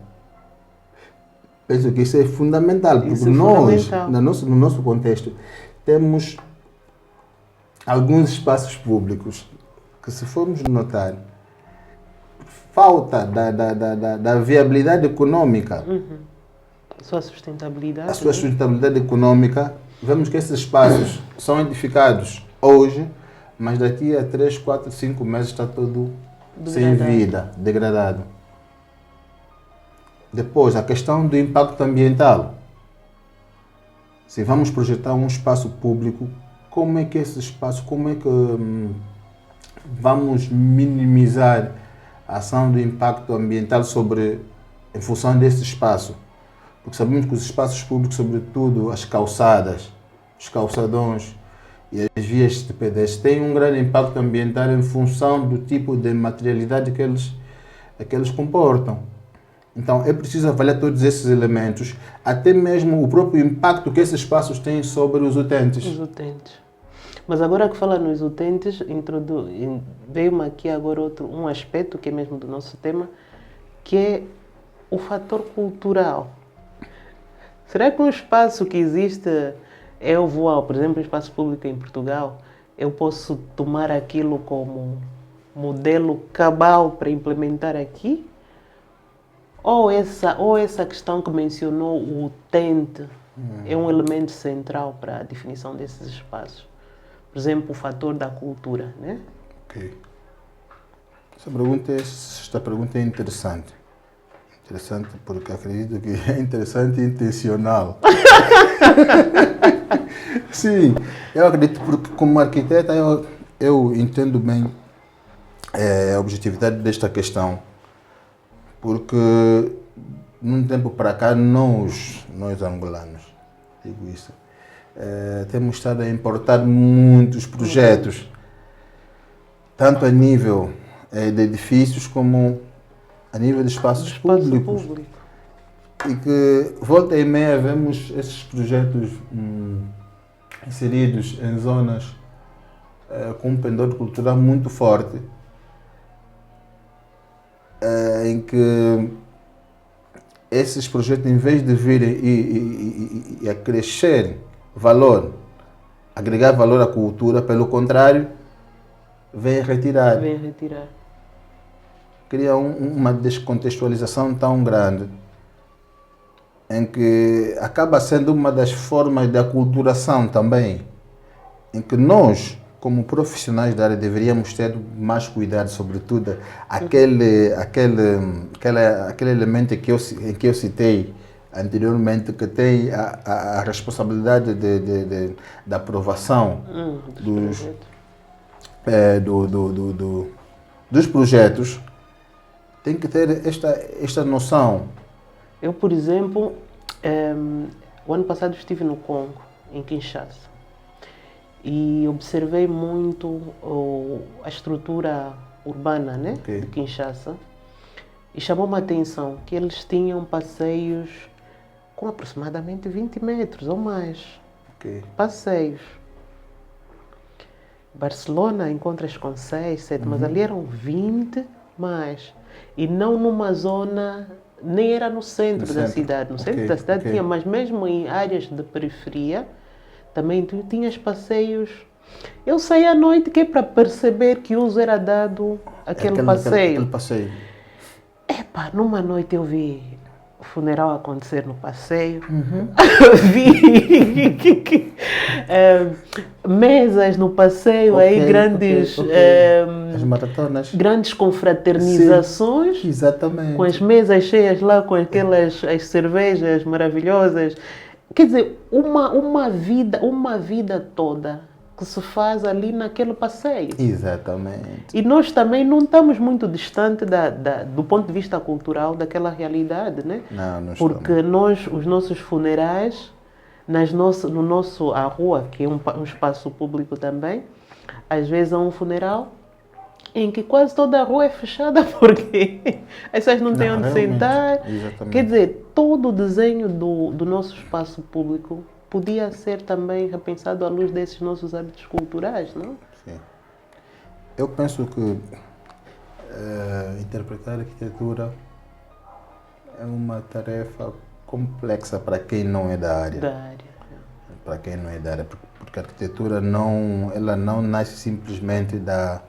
Penso que isso é fundamental, porque nós, no nosso contexto, temos alguns espaços públicos que, se formos notar, falta da viabilidade econômica. A sua sustentabilidade. A sua sustentabilidade econômica. Vemos que esses espaços são edificados hoje, mas daqui a 3, 4, 5 meses está todo sem vida, degradado. Depois, a questão do impacto ambiental. Se vamos projetar um espaço público, como é que esse espaço, como é que vamos minimizar a ação do impacto ambiental em função desse espaço? Porque sabemos que os espaços públicos, sobretudo as calçadas, os calçadões e as vias de pedestre, têm um grande impacto ambiental em função do tipo de materialidade que eles comportam. Então é preciso avaliar todos esses elementos, até mesmo o próprio impacto que esses espaços têm sobre os utentes. Os utentes. Mas agora que fala nos utentes, veio-me aqui agora um aspecto que é mesmo do nosso tema, que é o fator cultural. Será que um espaço que existe, por exemplo, um espaço público em Portugal, eu posso tomar aquilo como modelo cabal para implementar aqui? Ou essa questão que mencionou, o utente, é um elemento central para a definição desses espaços? Por exemplo, o fator da cultura, né? Ok. Esta pergunta é interessante. Interessante porque acredito que é interessante e intencional. Sim, eu acredito porque como arquiteta eu entendo bem a objetividade desta questão. Porque num tempo para cá, nós angolanos, digo isso, temos estado a importar muitos projetos, tanto a nível de edifícios como a nível de espaços públicos. E que volta e meia vemos esses projetos inseridos em zonas com um pendor cultural muito forte, em que esses projetos, em vez de virem e a crescer valor, agregar valor à cultura, pelo contrário, vem retirar. Cria uma descontextualização tão grande, em que acaba sendo uma das formas de aculturação também, em que nós, como profissionais da área, deveríamos ter mais cuidado, sobretudo aquele elemento em que eu citei anteriormente, que tem a responsabilidade da aprovação dos projetos. Tem que ter esta noção. Eu, por exemplo, o ano passado estive no Congo, em Kinshasa, e observei muito a estrutura urbana, né, de Kinshasa, e chamou-me a atenção que eles tinham passeios com aproximadamente 20 metros ou mais. Passeios. Barcelona encontras com 6, 7, mas ali eram 20 mais. E não numa zona, nem era no centro da cidade. No centro da cidade tinha, mas mesmo em áreas de periferia, também tu tinhas passeios Eu saí à noite que é para perceber que uso era dado aquele passeio. Aquele passeio. Epá, numa noite eu vi o funeral acontecer no passeio. Uhum. Vi mesas no passeio, aí grandes... As maratonas. Grandes confraternizações. Sim, exatamente. Com as mesas cheias lá, com aquelas as cervejas maravilhosas. Quer dizer, uma vida toda que se faz ali naquele passeio. Exatamente. E nós também não estamos muito distante do ponto de vista cultural daquela realidade, né? Não porque os nossos funerais, a rua, que é um espaço público também, às vezes há um funeral em que quase toda a rua é fechada porque as pessoas não têm onde sentar. Exatamente. Quer dizer, todo o desenho do nosso espaço público podia ser também repensado à luz desses nossos hábitos culturais, não? Sim. Eu penso que interpretar a arquitetura é uma tarefa complexa para quem não é da área. Para quem não é da área, porque a arquitetura ela não nasce simplesmente da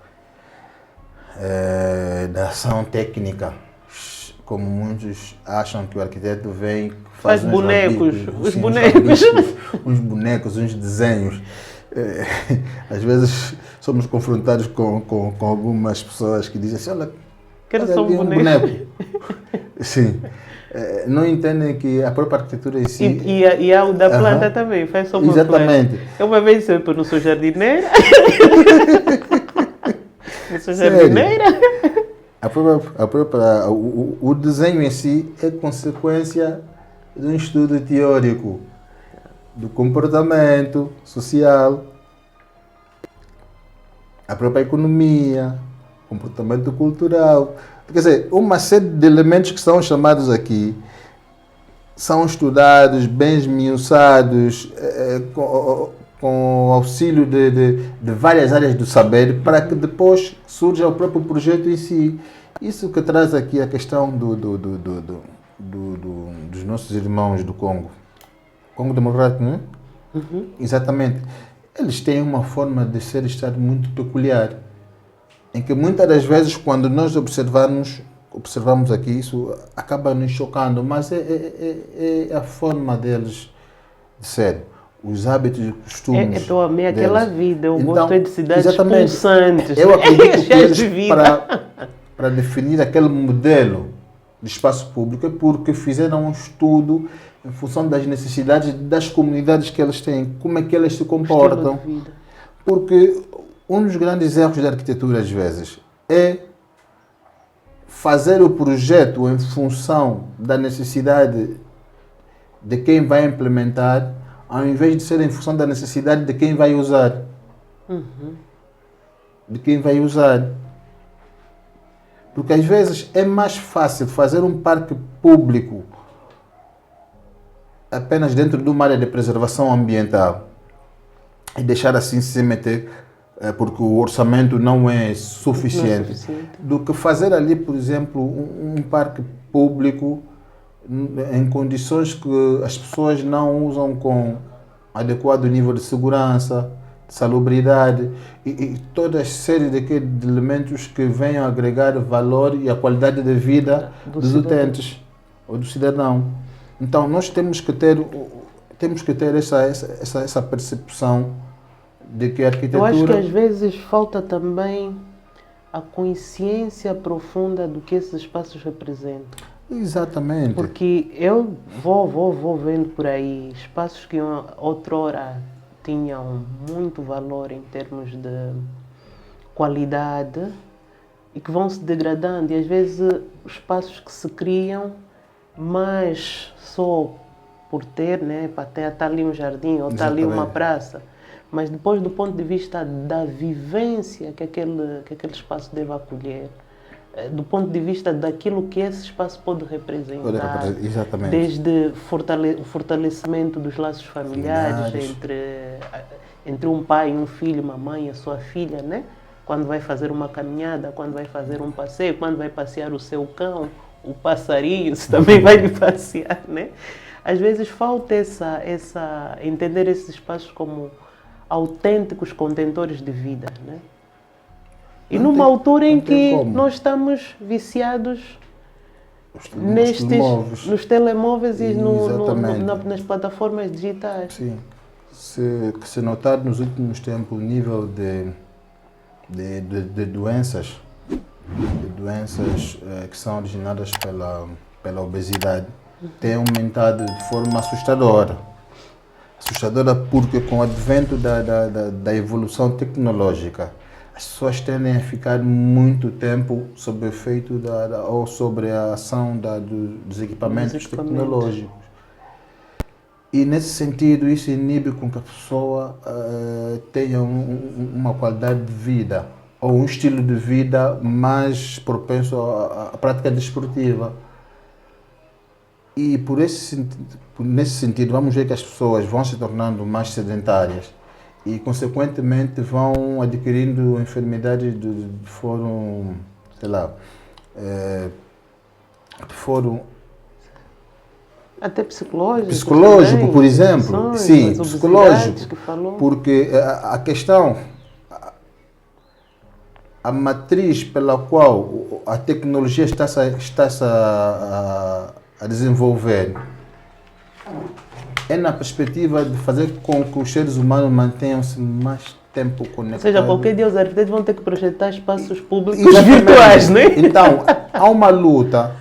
ação técnica, como muitos acham que o arquiteto vem, faz uns bonecos, uns bonecos, uns desenhos. Às vezes somos confrontados com algumas pessoas que dizem assim, olha, quero só um boneco. Sim. Não entendem que a própria arquitetura em si... E há o da planta também, faz só uma exatamente. planta. Eu uma vez eu não sou jardineira. Eu sou Sério? jardineira. O desenho em si é consequência de um estudo teórico do comportamento social, a própria economia, comportamento cultural. Quer dizer, uma série de elementos que são chamados aqui são estudados, bem esmiuçados, com o auxílio de várias áreas do saber, para que depois surja o próprio projeto em si. Isso que traz aqui a questão dos nossos irmãos do Congo. Congo Democrático, não é? Uhum. Exatamente. Eles têm uma forma de ser Estado muito peculiar, em que muitas das vezes, quando nós observamos aqui, isso acaba nos chocando, mas é a forma deles de ser. Os hábitos e costumes. Estou a amar aquela vida. Eu então, gosto de cidades exatamente, pulsantes. Eu acredito que eles, de vida. para definir aquele modelo de espaço público, é porque fizeram um estudo em função das necessidades das comunidades que eles têm, como é que elas se comportam. Porque um dos grandes erros da arquitetura, às vezes, é fazer o projeto em função da necessidade de quem vai implementar, ao invés de ser em função da necessidade de quem vai usar. Uhum. De quem vai usar. Porque às vezes é mais fácil fazer um parque público apenas dentro de uma área de preservação ambiental e deixar assim se meter, porque o orçamento não é suficiente, do que fazer ali, por exemplo, um parque público em condições que as pessoas não usam com adequado nível de segurança, de salubridade e toda a série de elementos que venham agregar valor e a qualidade de vida dos utentes ou do cidadão. Então nós temos que ter essa percepção de que a arquitetura... Eu acho que às vezes falta também a consciência profunda do que esses espaços representam. Exatamente. Porque eu vou vendo por aí espaços que outrora tinham muito valor em termos de qualidade e que vão se degradando. E às vezes espaços que se criam, mas só por ter, né, para ter tá ali um jardim ou está ali uma praça. Mas depois, do ponto de vista da vivência que aquele espaço deve acolher, do ponto de vista daquilo que esse espaço pode representar, exatamente, desde o fortalecimento dos laços familiares entre um pai e um filho, uma mãe e a sua filha, né? Quando vai fazer uma caminhada, quando vai fazer um passeio, quando vai passear o seu cão, o passarinho, se também vai lhe passear, né? Às vezes falta entender esses espaços como autênticos contentores de vida, né? E numa altura em que nós estamos viciados nos telemóveis e nas plataformas digitais. Sim. Se notar nos últimos tempos o nível de doenças que são originadas pela obesidade tem aumentado de forma assustadora. Assustadora porque com o advento da evolução tecnológica, as pessoas tendem a ficar muito tempo sob o efeito ou sobre a ação dos equipamentos tecnológicos. E nesse sentido, isso inibe com que a pessoa tenha uma qualidade de vida ou um estilo de vida mais propenso à prática desportiva. E nesse sentido, vamos ver que as pessoas vão se tornando mais sedentárias e, consequentemente, vão adquirindo enfermidades de fórum, sei lá, de fórum... Até psicológico. Psicológico, também, por exemplo. Sim, psicológico. Porque a questão, a matriz pela qual a tecnologia está-se a desenvolver é na perspectiva de fazer com que os seres humanos mantenham-se mais tempo conectados. Ou seja, qualquer dia os arquitetos vão ter que projetar espaços públicos virtuais, não é? Então, há uma luta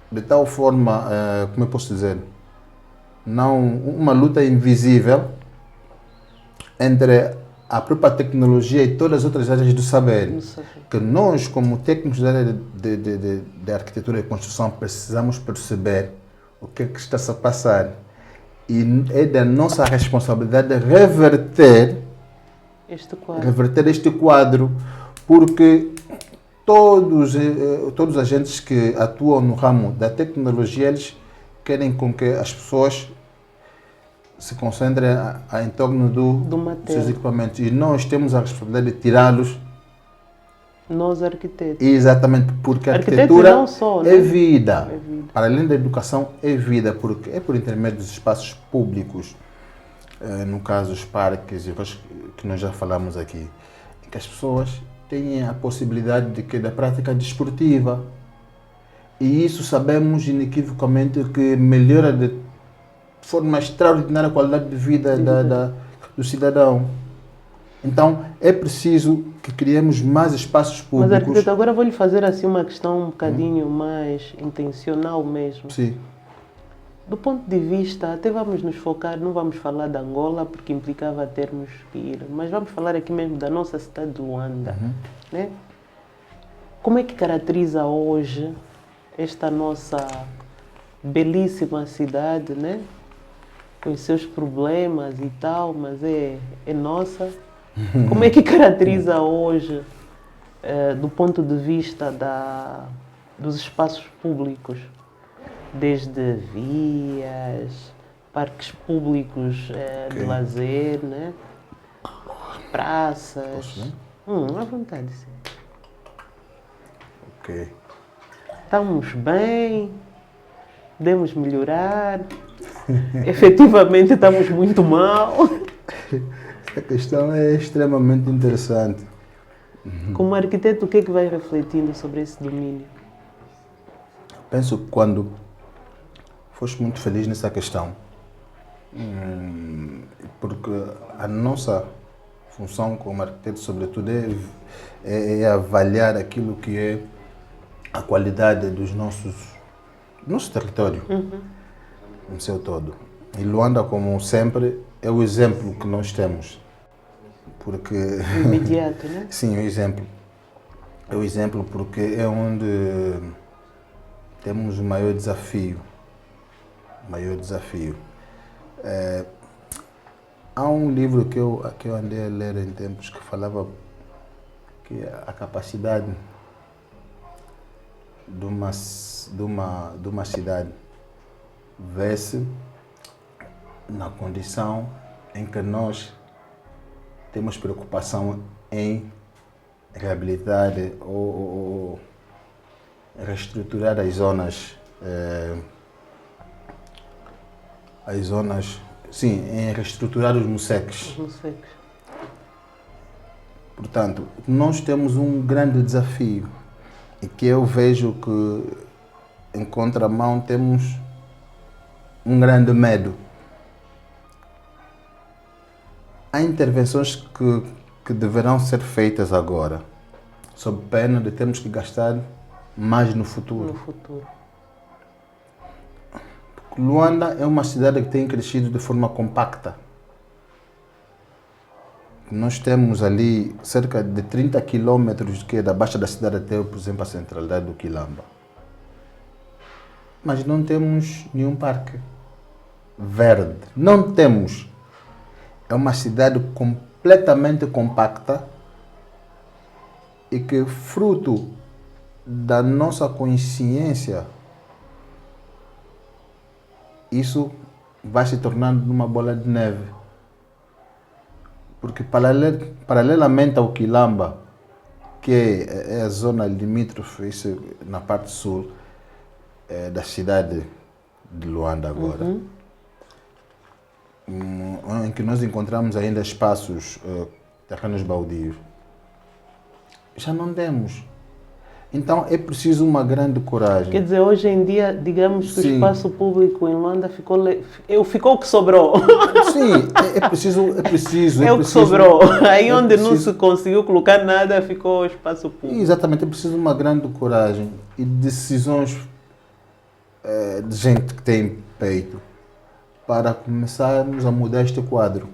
de tal forma, como eu posso dizer, uma luta invisível entre a própria tecnologia e todas as outras áreas do saber, que nós, como técnicos da área de arquitetura e construção, precisamos perceber o que é que está-se a passar. E é da nossa responsabilidade reverter este quadro, porque todos os agentes que atuam no ramo da tecnologia, eles querem com que as pessoas se concentrem em torno dos seus equipamentos. E nós temos a responsabilidade de tirá-los. Nós, arquitetos. Exatamente, porque a arquitetura não só, é vida. Para além da educação, é vida, porque é por intermédio dos espaços públicos, no caso os parques e coisas que nós já falamos aqui, que as pessoas têm a possibilidade da prática desportiva. E isso sabemos inequivocamente que melhora de forma extraordinária a qualidade de vida do cidadão. Então, é preciso que criemos mais espaços públicos. Mas, arquiteto, agora vou lhe fazer assim uma questão um bocadinho mais intencional mesmo. Sim. Do ponto de vista, até vamos nos focar, não vamos falar de Angola, porque implicava termos que ir, mas vamos falar aqui mesmo da nossa cidade de Luanda. Né? Como é que caracteriza hoje esta nossa belíssima cidade, né? Com os seus problemas e tal, mas é nossa. Como é que caracteriza hoje, do ponto de vista dos espaços públicos, desde vias, parques públicos de lazer, né? Praças? À vontade, sim. Ok. Estamos bem, podemos melhorar. Efetivamente estamos muito mal. Essa questão é extremamente interessante. Como arquiteto, o que é que vai refletindo sobre esse domínio? Penso que quando foste muito feliz nessa questão, porque a nossa função como arquiteto, sobretudo, é avaliar aquilo que é a qualidade do nosso território, no seu todo. E Luanda, como sempre, é o exemplo que nós temos. Porque... Imediato, né? Sim, o exemplo. É o exemplo porque é onde temos o maior desafio. Há um livro que eu andei a ler em tempos que falava que a capacidade de uma cidade vê-se na condição em que nós temos preocupação em reabilitar ou reestruturar as zonas as zonas, sim, em reestruturar os museques. Portanto, nós temos um grande desafio e que eu vejo que em contramão temos um grande medo. Há intervenções que deverão ser feitas agora, sob pena de termos que gastar mais no futuro. Porque Luanda é uma cidade que tem crescido de forma compacta. Nós temos ali cerca de 30 quilômetros da baixa da cidade até, por exemplo, a centralidade do Quilamba. Mas não temos nenhum parque verde. Não temos. É uma cidade completamente compacta e que, fruto da nossa consciência, isso vai se tornando uma bola de neve. Porque paralelamente ao Quilamba, que é a zona limítrofe, isso na parte sul da cidade de Luanda agora, em que nós encontramos ainda espaços, terrenos baldios, já não temos. Então é preciso uma grande coragem. Quer dizer, hoje em dia, digamos que o espaço público em Luanda ficou o que sobrou. Sim, é preciso. É o que sobrou. Aí onde não se conseguiu colocar nada, ficou o espaço público. Exatamente, é preciso uma grande coragem e decisões de gente que tem peito para começarmos a mudar este quadro.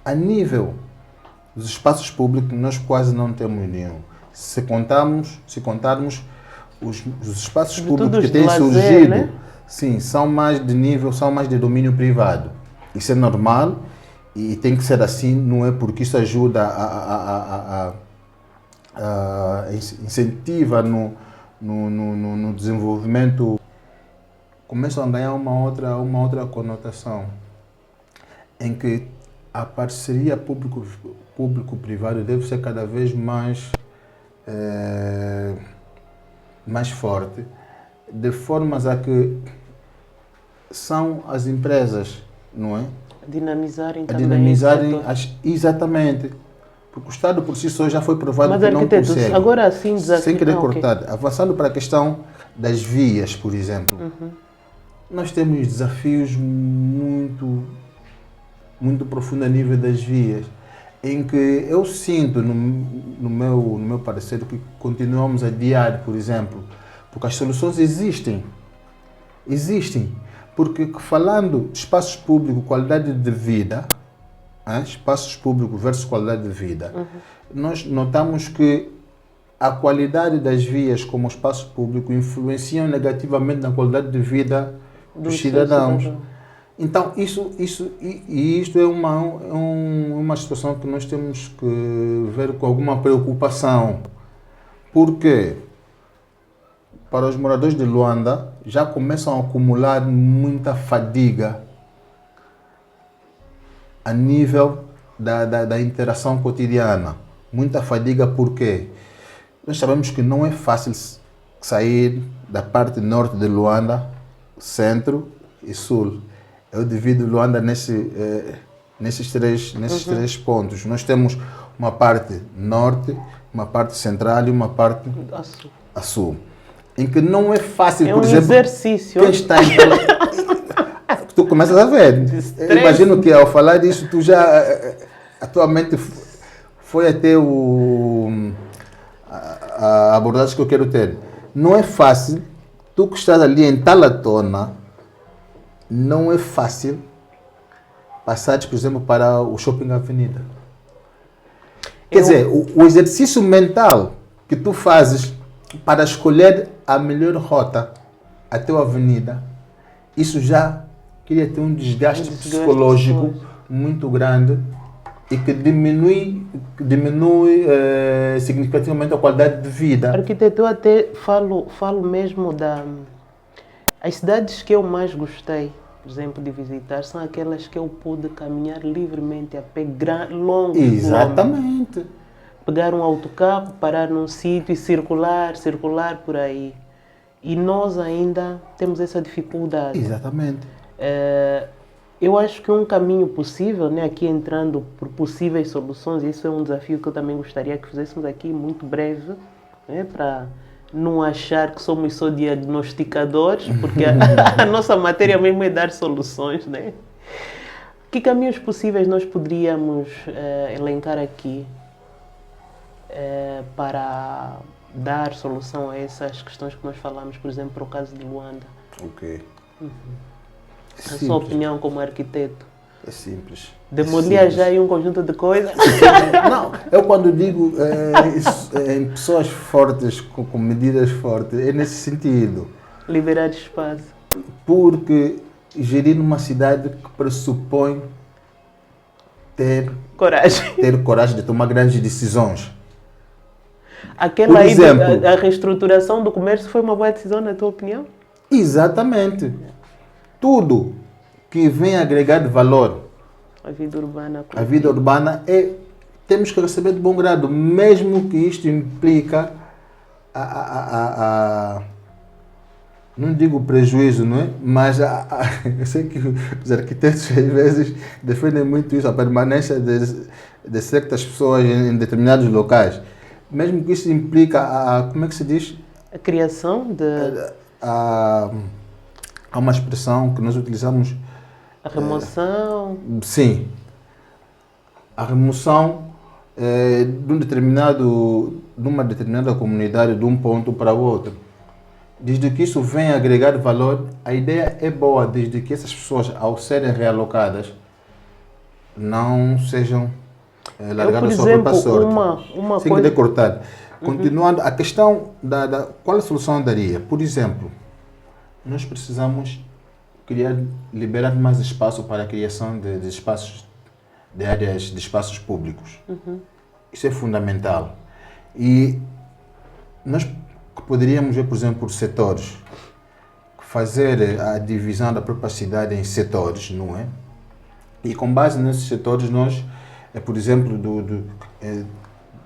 A nível dos espaços públicos, nós quase não temos nenhum. Se contarmos os espaços públicos que têm surgido, né? Sim, são mais de nível, são mais de domínio privado. Isso é normal e tem que ser assim, não é porque isso ajuda incentiva no desenvolvimento, começam a ganhar uma outra conotação, em que a parceria público-privado deve ser cada vez mais forte, de formas a que são as empresas, não é? Dinamizarem exatamente. Porque o Estado por si só já foi provado que não consegue. Agora sim, sem querer cortar. Avançando para a questão das vias, por exemplo. Nós temos desafios muito profundos a nível das vias, em que eu sinto, no meu parecer, que continuamos a adiar, por exemplo, porque as soluções existem. Porque falando de espaços públicos, qualidade de vida, espaços públicos versus qualidade de vida, nós notamos que a qualidade das vias como espaço público influenciam negativamente na qualidade de vida dos cidadãos. Então, isto é uma situação que nós temos que ver com alguma preocupação. Porque para os moradores de Luanda já começam a acumular muita fadiga a nível da interação cotidiana. Muita fadiga porque nós sabemos que não é fácil sair da parte norte de Luanda, centro e sul. Eu divido Luanda nesses três pontos. Nós temos uma parte norte, uma parte central e uma parte a sul. Em que não é fácil, por exemplo, exercício. Quem está em tu começas a ver. Eu imagino que ao falar disso, tu já a tua mente foi até a abordagem que eu quero ter. Não é fácil, tu que estás ali em Talatona, não é fácil passares, por exemplo, para o Shopping Avenida. Quer dizer, o exercício mental que tu fazes para escolher a melhor rota até a avenida, isso já queria ter um desgaste psicológico muito grande e que diminui significativamente a qualidade de vida. Arquiteto, eu até falo mesmo as cidades que eu mais gostei, por exemplo, de visitar, são aquelas que eu pude caminhar livremente a pé longos. e nós ainda temos essa dificuldade. Exatamente. Eu acho que um caminho possível, né, aqui entrando por possíveis soluções, isso é um desafio que eu também gostaria que fizéssemos aqui muito breve, né, para não achar que somos só diagnosticadores, porque a nossa matéria mesmo é dar soluções, né? Que caminhos possíveis nós poderíamos elencar aqui para dar solução a essas questões que nós falamos, por exemplo, para o caso de Luanda? Ok. A sua opinião como arquiteto? É simples. Demolia já aí um conjunto de coisas? Não, eu quando digo em pessoas fortes, com medidas fortes, é nesse sentido. Liberar espaço. Porque gerir uma cidade que pressupõe ter coragem de tomar grandes decisões. Aquela aí, a reestruturação do comércio foi uma boa decisão, na tua opinião? Exatamente. Tudo que vem agregar valor à vida urbana. A vida urbana temos que receber de bom grado, mesmo que isto implica não digo prejuízo, não é? Mas eu sei que os arquitetos às vezes defendem muito isso, a permanência de certas pessoas em determinados locais. Mesmo que isso implica como é que se diz? A criação de... Há uma expressão que nós utilizamos... A remoção... sim. A remoção de uma determinada comunidade de um ponto para o outro. Desde que isso venha agregar valor, a ideia é boa, desde que essas pessoas, ao serem realocadas, não sejam largadas à sua própria sorte. Sem querer cortar. Continuando, a questão qual a solução daria? Por exemplo, nós precisamos liberar mais espaço para a criação de espaços, de áreas, de espaços públicos. Isso é fundamental. E nós poderíamos ver, por exemplo, por setores, fazer a divisão da própria cidade em setores, não é? E com base nesses setores, nós, por exemplo,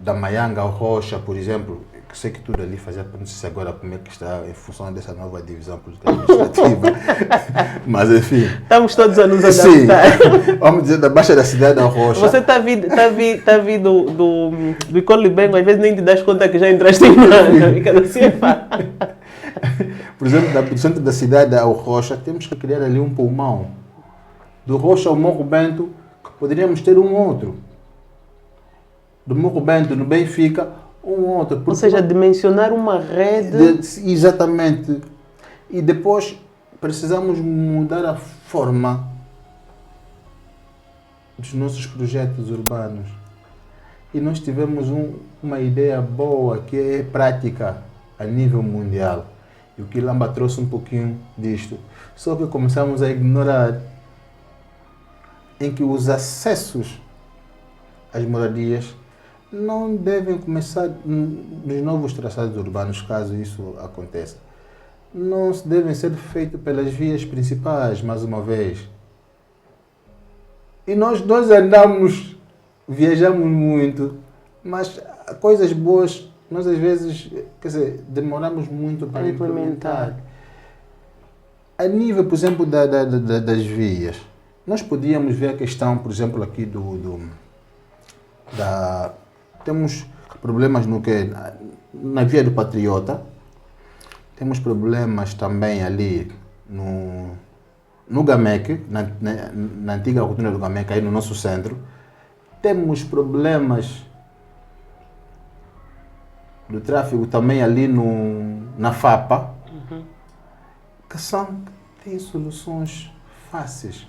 da Maianga ao Rocha, por exemplo, que sei que tudo ali fazia, não sei agora como é que está em função dessa nova divisão política administrativa, mas enfim. Estamos todos a nos adaptar. Sim, vamos dizer, da Baixa da Cidade ao Rocha. Você está vindo do Icolibengo, às vezes nem te das conta que já entraste em Manga. Por exemplo, do centro da cidade ao Rocha, temos que criar ali um pulmão. Do Rocha ao Morro Bento, poderíamos ter um outro. Do Morro Bento, no Benfica, um outro. Ou seja, dimensionar uma rede... Exatamente. E depois precisamos mudar a forma dos nossos projetos urbanos. E nós tivemos uma ideia boa, que é prática a nível mundial. E o Quilamba trouxe um pouquinho disto. Só que começamos a ignorar em que os acessos às moradias não devem começar nos novos traçados urbanos, caso isso aconteça. Não devem ser feitos pelas vias principais, mais uma vez. E nós viajamos muito, mas coisas boas, nós às vezes, demoramos muito para implementar. A nível, por exemplo, das vias, nós podíamos ver a questão, por exemplo, aqui temos problemas na Via do Patriota, temos problemas também ali no Gamec, na antiga rotunda do Gamec, aí no nosso centro. Temos problemas do tráfego também ali na FAPA, que têm soluções fáceis.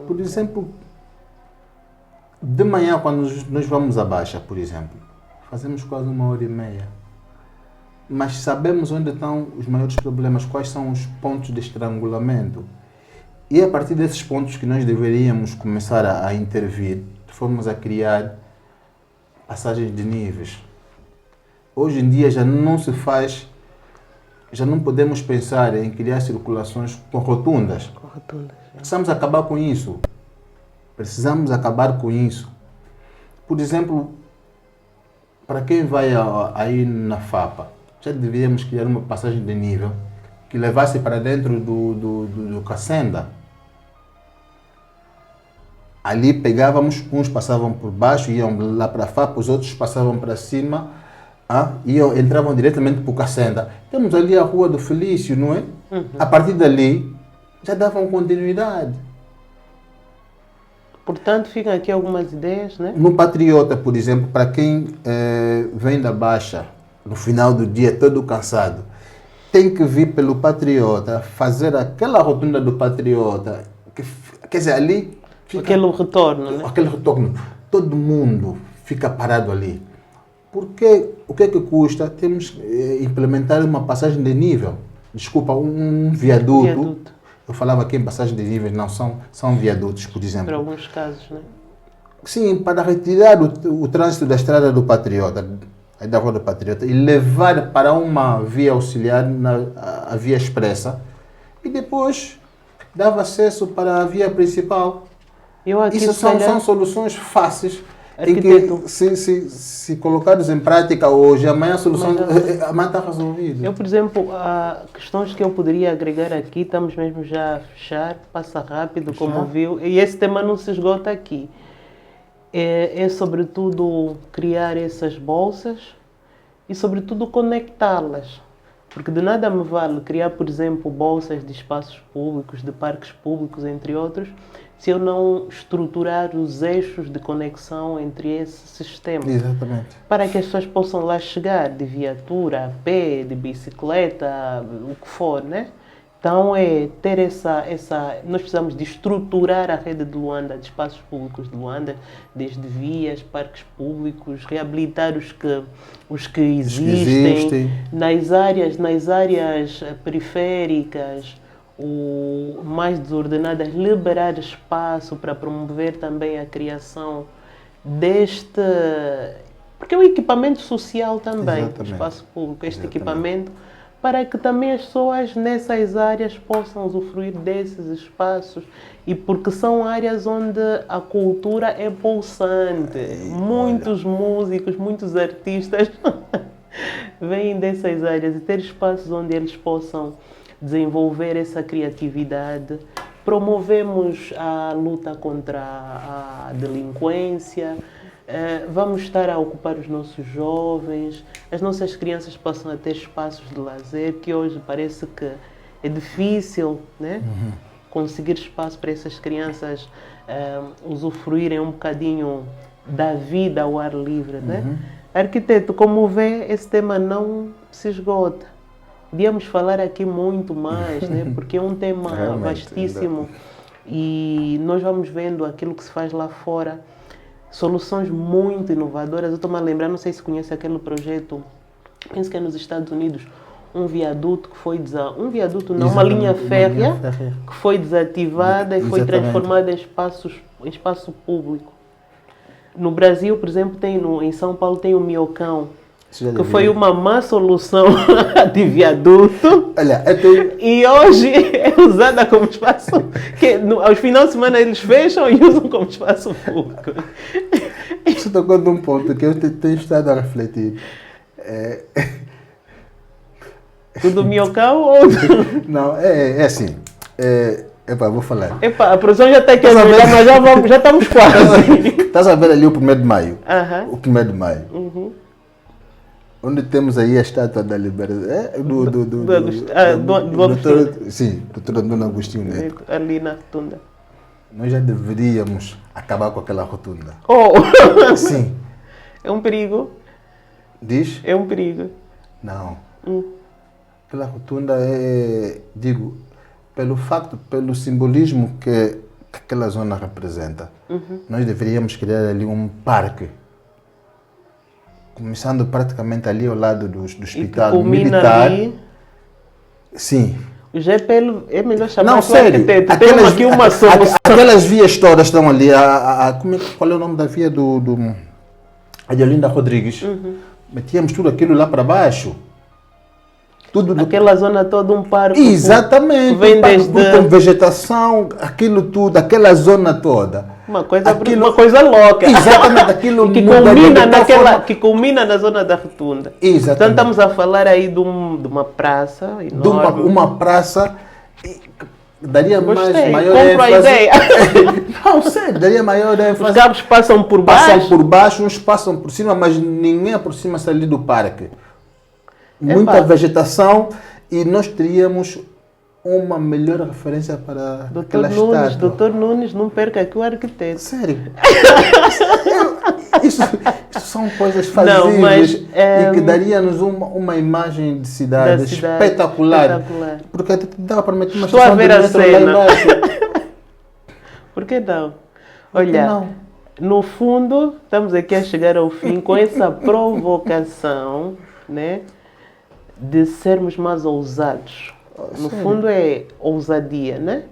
Por exemplo, de manhã, quando nós vamos à Baixa, por exemplo, fazemos quase 1h30. Mas sabemos onde estão os maiores problemas, quais são os pontos de estrangulamento. E é a partir desses pontos que nós deveríamos começar a intervir, de formas a criar passagens de níveis. Hoje em dia já não se faz, já não podemos pensar em criar circulações com rotundas. Precisamos acabar com isso. Precisamos acabar com isso. Por exemplo, para quem vai aí na FAPA, já deveríamos criar uma passagem de nível que levasse para dentro do Cacenda. Ali pegávamos, uns passavam por baixo, iam lá para a FAP, os outros passavam para cima, entravam diretamente para o Cacenda. Temos ali a Rua do Felício, não é? A partir dali, já davam continuidade. Portanto, ficam aqui algumas ideias, né? No Patriota, por exemplo, para quem vem da Baixa, no final do dia, todo cansado, tem que vir pelo Patriota, fazer aquela rotunda do Patriota, quer dizer, ali... Aquele retorno, né? Aquele retorno. Todo mundo fica parado ali. Porque o que é que custa? Temos que implementar uma passagem de nível. Desculpa, um viaduto. Eu falava aqui em passagem de níveis, não, são viadutos, por exemplo. Para alguns casos, né? Sim, para retirar o trânsito da estrada do Patriota, da Rua do Patriota, e levar para uma via auxiliar, a via expressa, e depois dava acesso para a via principal. Isso são soluções fáceis, em que se colocados em prática hoje, amanhã a solução amanhã está resolvida. Eu, por exemplo, questões que eu poderia agregar aqui, estamos mesmo já a fechar, passa rápido, como viu, e esse tema não se esgota aqui. É sobretudo criar essas bolsas e sobretudo conectá-las. Porque de nada me vale criar, por exemplo, bolsas de espaços públicos, de parques públicos, entre outros, se eu não estruturar os eixos de conexão entre esse sistema. Exatamente. Para que as pessoas possam lá chegar de viatura, a pé, de bicicleta, o que for, né? Então, ter nós precisamos de estruturar a rede de Luanda, de espaços públicos de Luanda, desde vias, parques públicos, reabilitar os que existem. Nas áreas periféricas, mais desordenadas, liberar espaço para promover também a criação deste... Porque é um equipamento social também, o espaço público, este equipamento, para que também as pessoas nessas áreas possam usufruir desses espaços, e porque são áreas onde a cultura é pulsante. Muitos músicos, muitos artistas vêm dessas áreas, e ter espaços onde eles possam desenvolver essa criatividade. Promovemos a luta contra a delinquência, vamos estar a ocupar os nossos jovens, as nossas crianças passam a ter espaços de lazer, que hoje parece que é difícil, né? Conseguir espaço para essas crianças usufruírem um bocadinho da vida ao ar livre, né? Arquiteto, como vê, esse tema não se esgota. Podíamos falar aqui muito mais, né? Porque é um tema vastíssimo, e nós vamos vendo aquilo que se faz lá fora, soluções muito inovadoras. Eu estou-me a lembrar, não sei se conhece aquele projeto, penso que é nos Estados Unidos, um viaduto que foi uma linha férrea que foi desativada e foi transformada em espaço público. No Brasil, por exemplo, em São Paulo tem o Miocão, que foi uma má solução de viaduto. Olha, e hoje é usada como espaço, que aos finais de semana eles fecham e usam como espaço público. Você tocou num ponto que eu tenho estado a refletir. Do Miocão ou Não, é assim. Vou falar. A produção já está aqui, mas já estamos quase. Estás a ver ali o 1º de maio? O 1º de maio. Onde temos aí a estátua da liberdade. Do Dr. Antônio Agostinho Neto. Ali na rotunda. Nós já deveríamos acabar com aquela rotunda. Sim. É um perigo. Diz? É um perigo. Não. Aquela rotunda pelo simbolismo que aquela zona representa. Nós deveríamos criar ali um parque. Começando praticamente ali ao lado do hospital militar. Ali. Sim. O GPL é melhor chamar. Não, sério. Temos aqui uma solução. Aquelas vias todas estão ali. Qual é o nome da via a de Olinda Rodrigues? Metíamos tudo aquilo lá para baixo. Aquela zona toda, um parque. Exatamente. Vem desde... com vegetação, aquilo tudo, aquela zona toda. Uma coisa louca. Exatamente, aquilo que culmina na zona da Rotunda. Exatamente. Portanto, estamos a falar aí de uma praça enorme. Uma praça, daria maior compro ênfase. A ideia. Não, sério, daria maior ênfase. Os carros passam por baixo. Passam por baixo, uns passam por cima, mas ninguém aproxima-se ali do parque. Muita vegetação e nós teríamos uma melhor referência para aquela estátua. Doutor Nunes, não perca aqui o arquiteto. Sério? Isso são coisas fazíveis e que daria-nos uma imagem de cidade espetacular. Porque até dava para meter uma estação de metro lá embaixo. Por que não? Olha, no fundo, estamos aqui a chegar ao fim com essa provocação, né, de sermos mais ousados. No fundo é ousadia, né?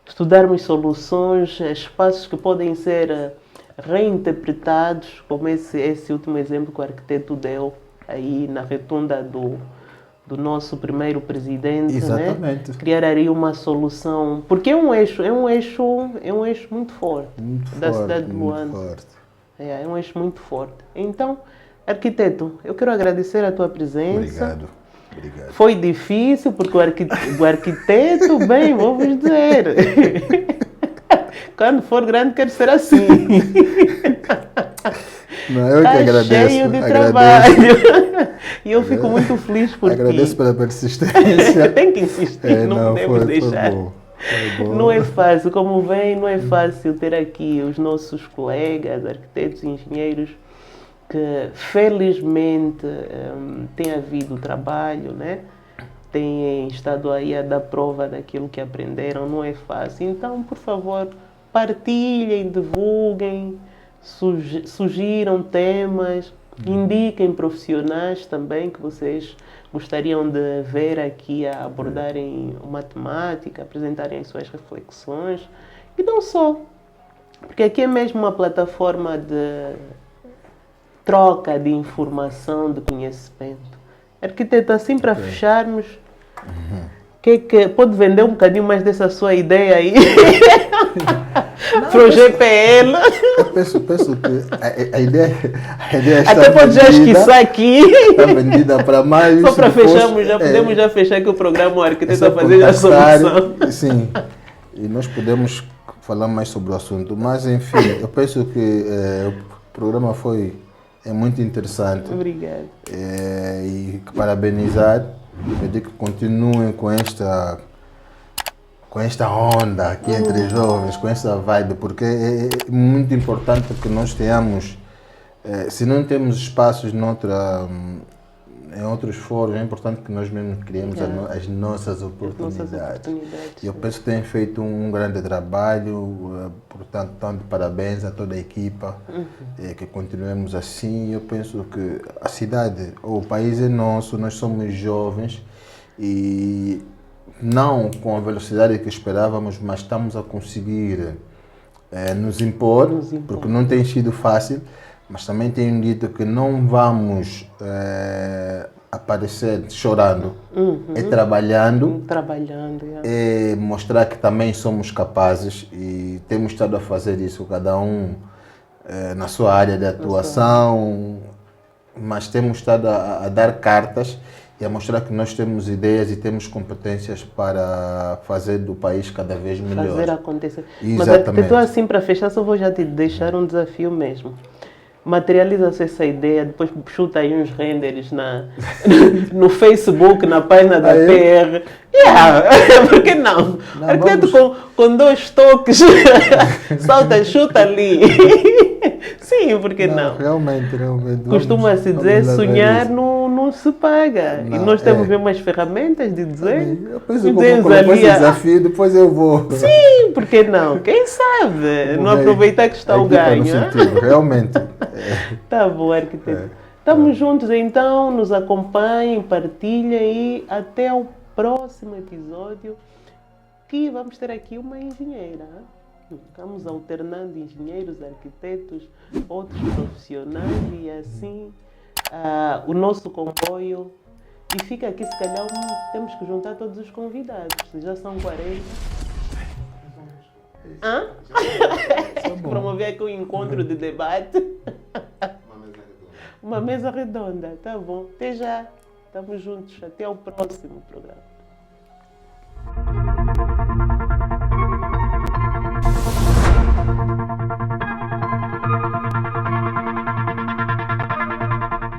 Estudarmos soluções, espaços que podem ser reinterpretados, como esse último exemplo que o arquiteto deu aí na rotunda do nosso primeiro presidente. Exatamente. Né? Criar aí uma solução, porque é um eixo muito forte da cidade de Luanda. É um eixo muito forte. Então, arquiteto, eu quero agradecer a tua presença. Obrigado. Foi difícil, porque o arquiteto, bem, vou vos dizer, quando for grande quero ser assim. Não, eu que agradeço. Cheio de trabalho. E eu fico muito feliz por ti. Agradeço pela persistência. Tem que insistir, não podemos deixar. Foi bom. Não é fácil, como vem, não é fácil ter aqui os nossos colegas, arquitetos e engenheiros, que felizmente tem havido trabalho, né? Têm estado aí a dar prova daquilo que aprenderam, não é fácil. Então, por favor, partilhem, divulguem, sugiram temas, indiquem profissionais também que vocês gostariam de ver aqui a abordarem uma temática, apresentarem as suas reflexões. E não só, porque aqui é mesmo uma plataforma de troca de informação, de conhecimento. Arquiteto, assim para fecharmos, que pode vender um bocadinho mais dessa sua ideia aí para o GPL? Eu penso que a ideia está até pode já esquiçar aqui. Está vendida para mais. Só para fecharmos, podemos já fechar aqui o programa, o arquiteto a fazer a solução. Sim, e nós podemos falar mais sobre o assunto. Mas, enfim, eu penso que o programa é muito interessante. Obrigada. E parabenizar, pedir que continuem com esta onda aqui entre jovens, com essa vibe, porque é muito importante que nós tenhamos, se não temos espaços em outros fóruns, é importante que nós mesmos criemos as nossas oportunidades. E eu penso que têm feito um grande trabalho, portanto, estão de parabéns a toda a equipa, que continuemos assim. Eu penso que a cidade, o país é nosso, nós somos jovens e não com a velocidade que esperávamos, mas estamos a conseguir nos impor, porque não tem sido fácil. Mas também tenho dito que não vamos aparecer chorando, é trabalhando, é mostrar que também somos capazes e temos estado a fazer isso, cada um na sua área de atuação, mas temos estado a dar cartas e a mostrar que nós temos ideias e temos competências para fazer do país cada vez melhor. Fazer acontecer. Exatamente. Mas estou assim para fechar, só vou já te deixar um desafio mesmo. Materializa-se essa ideia, depois chuta aí uns renders no Facebook, na página da PR. Por que não? Arquiteto com 2 toques, chuta ali. Sim, por que não? Realmente. Costuma-se dizer, sonhar não se paga. E nós temos mesmo as ferramentas de desenho. Eu penso que eu vou colocar esse desafio, depois eu vou. Sim, por que não? Quem sabe? Não aproveitar que está o ganho. Realmente. Tá bom, arquiteto. Estamos juntos então, nos acompanhem, partilhem e até o próximo episódio, que vamos ter aqui uma engenheira. Vamos alternando engenheiros, arquitetos, outros profissionais e assim o nosso comboio. E fica aqui, se calhar, temos que juntar todos os convidados. Já são 40. Hã? Promover aqui um encontro de debate. Uma mesa redonda, tá bom. Até já. Estamos juntos. Até o próximo programa.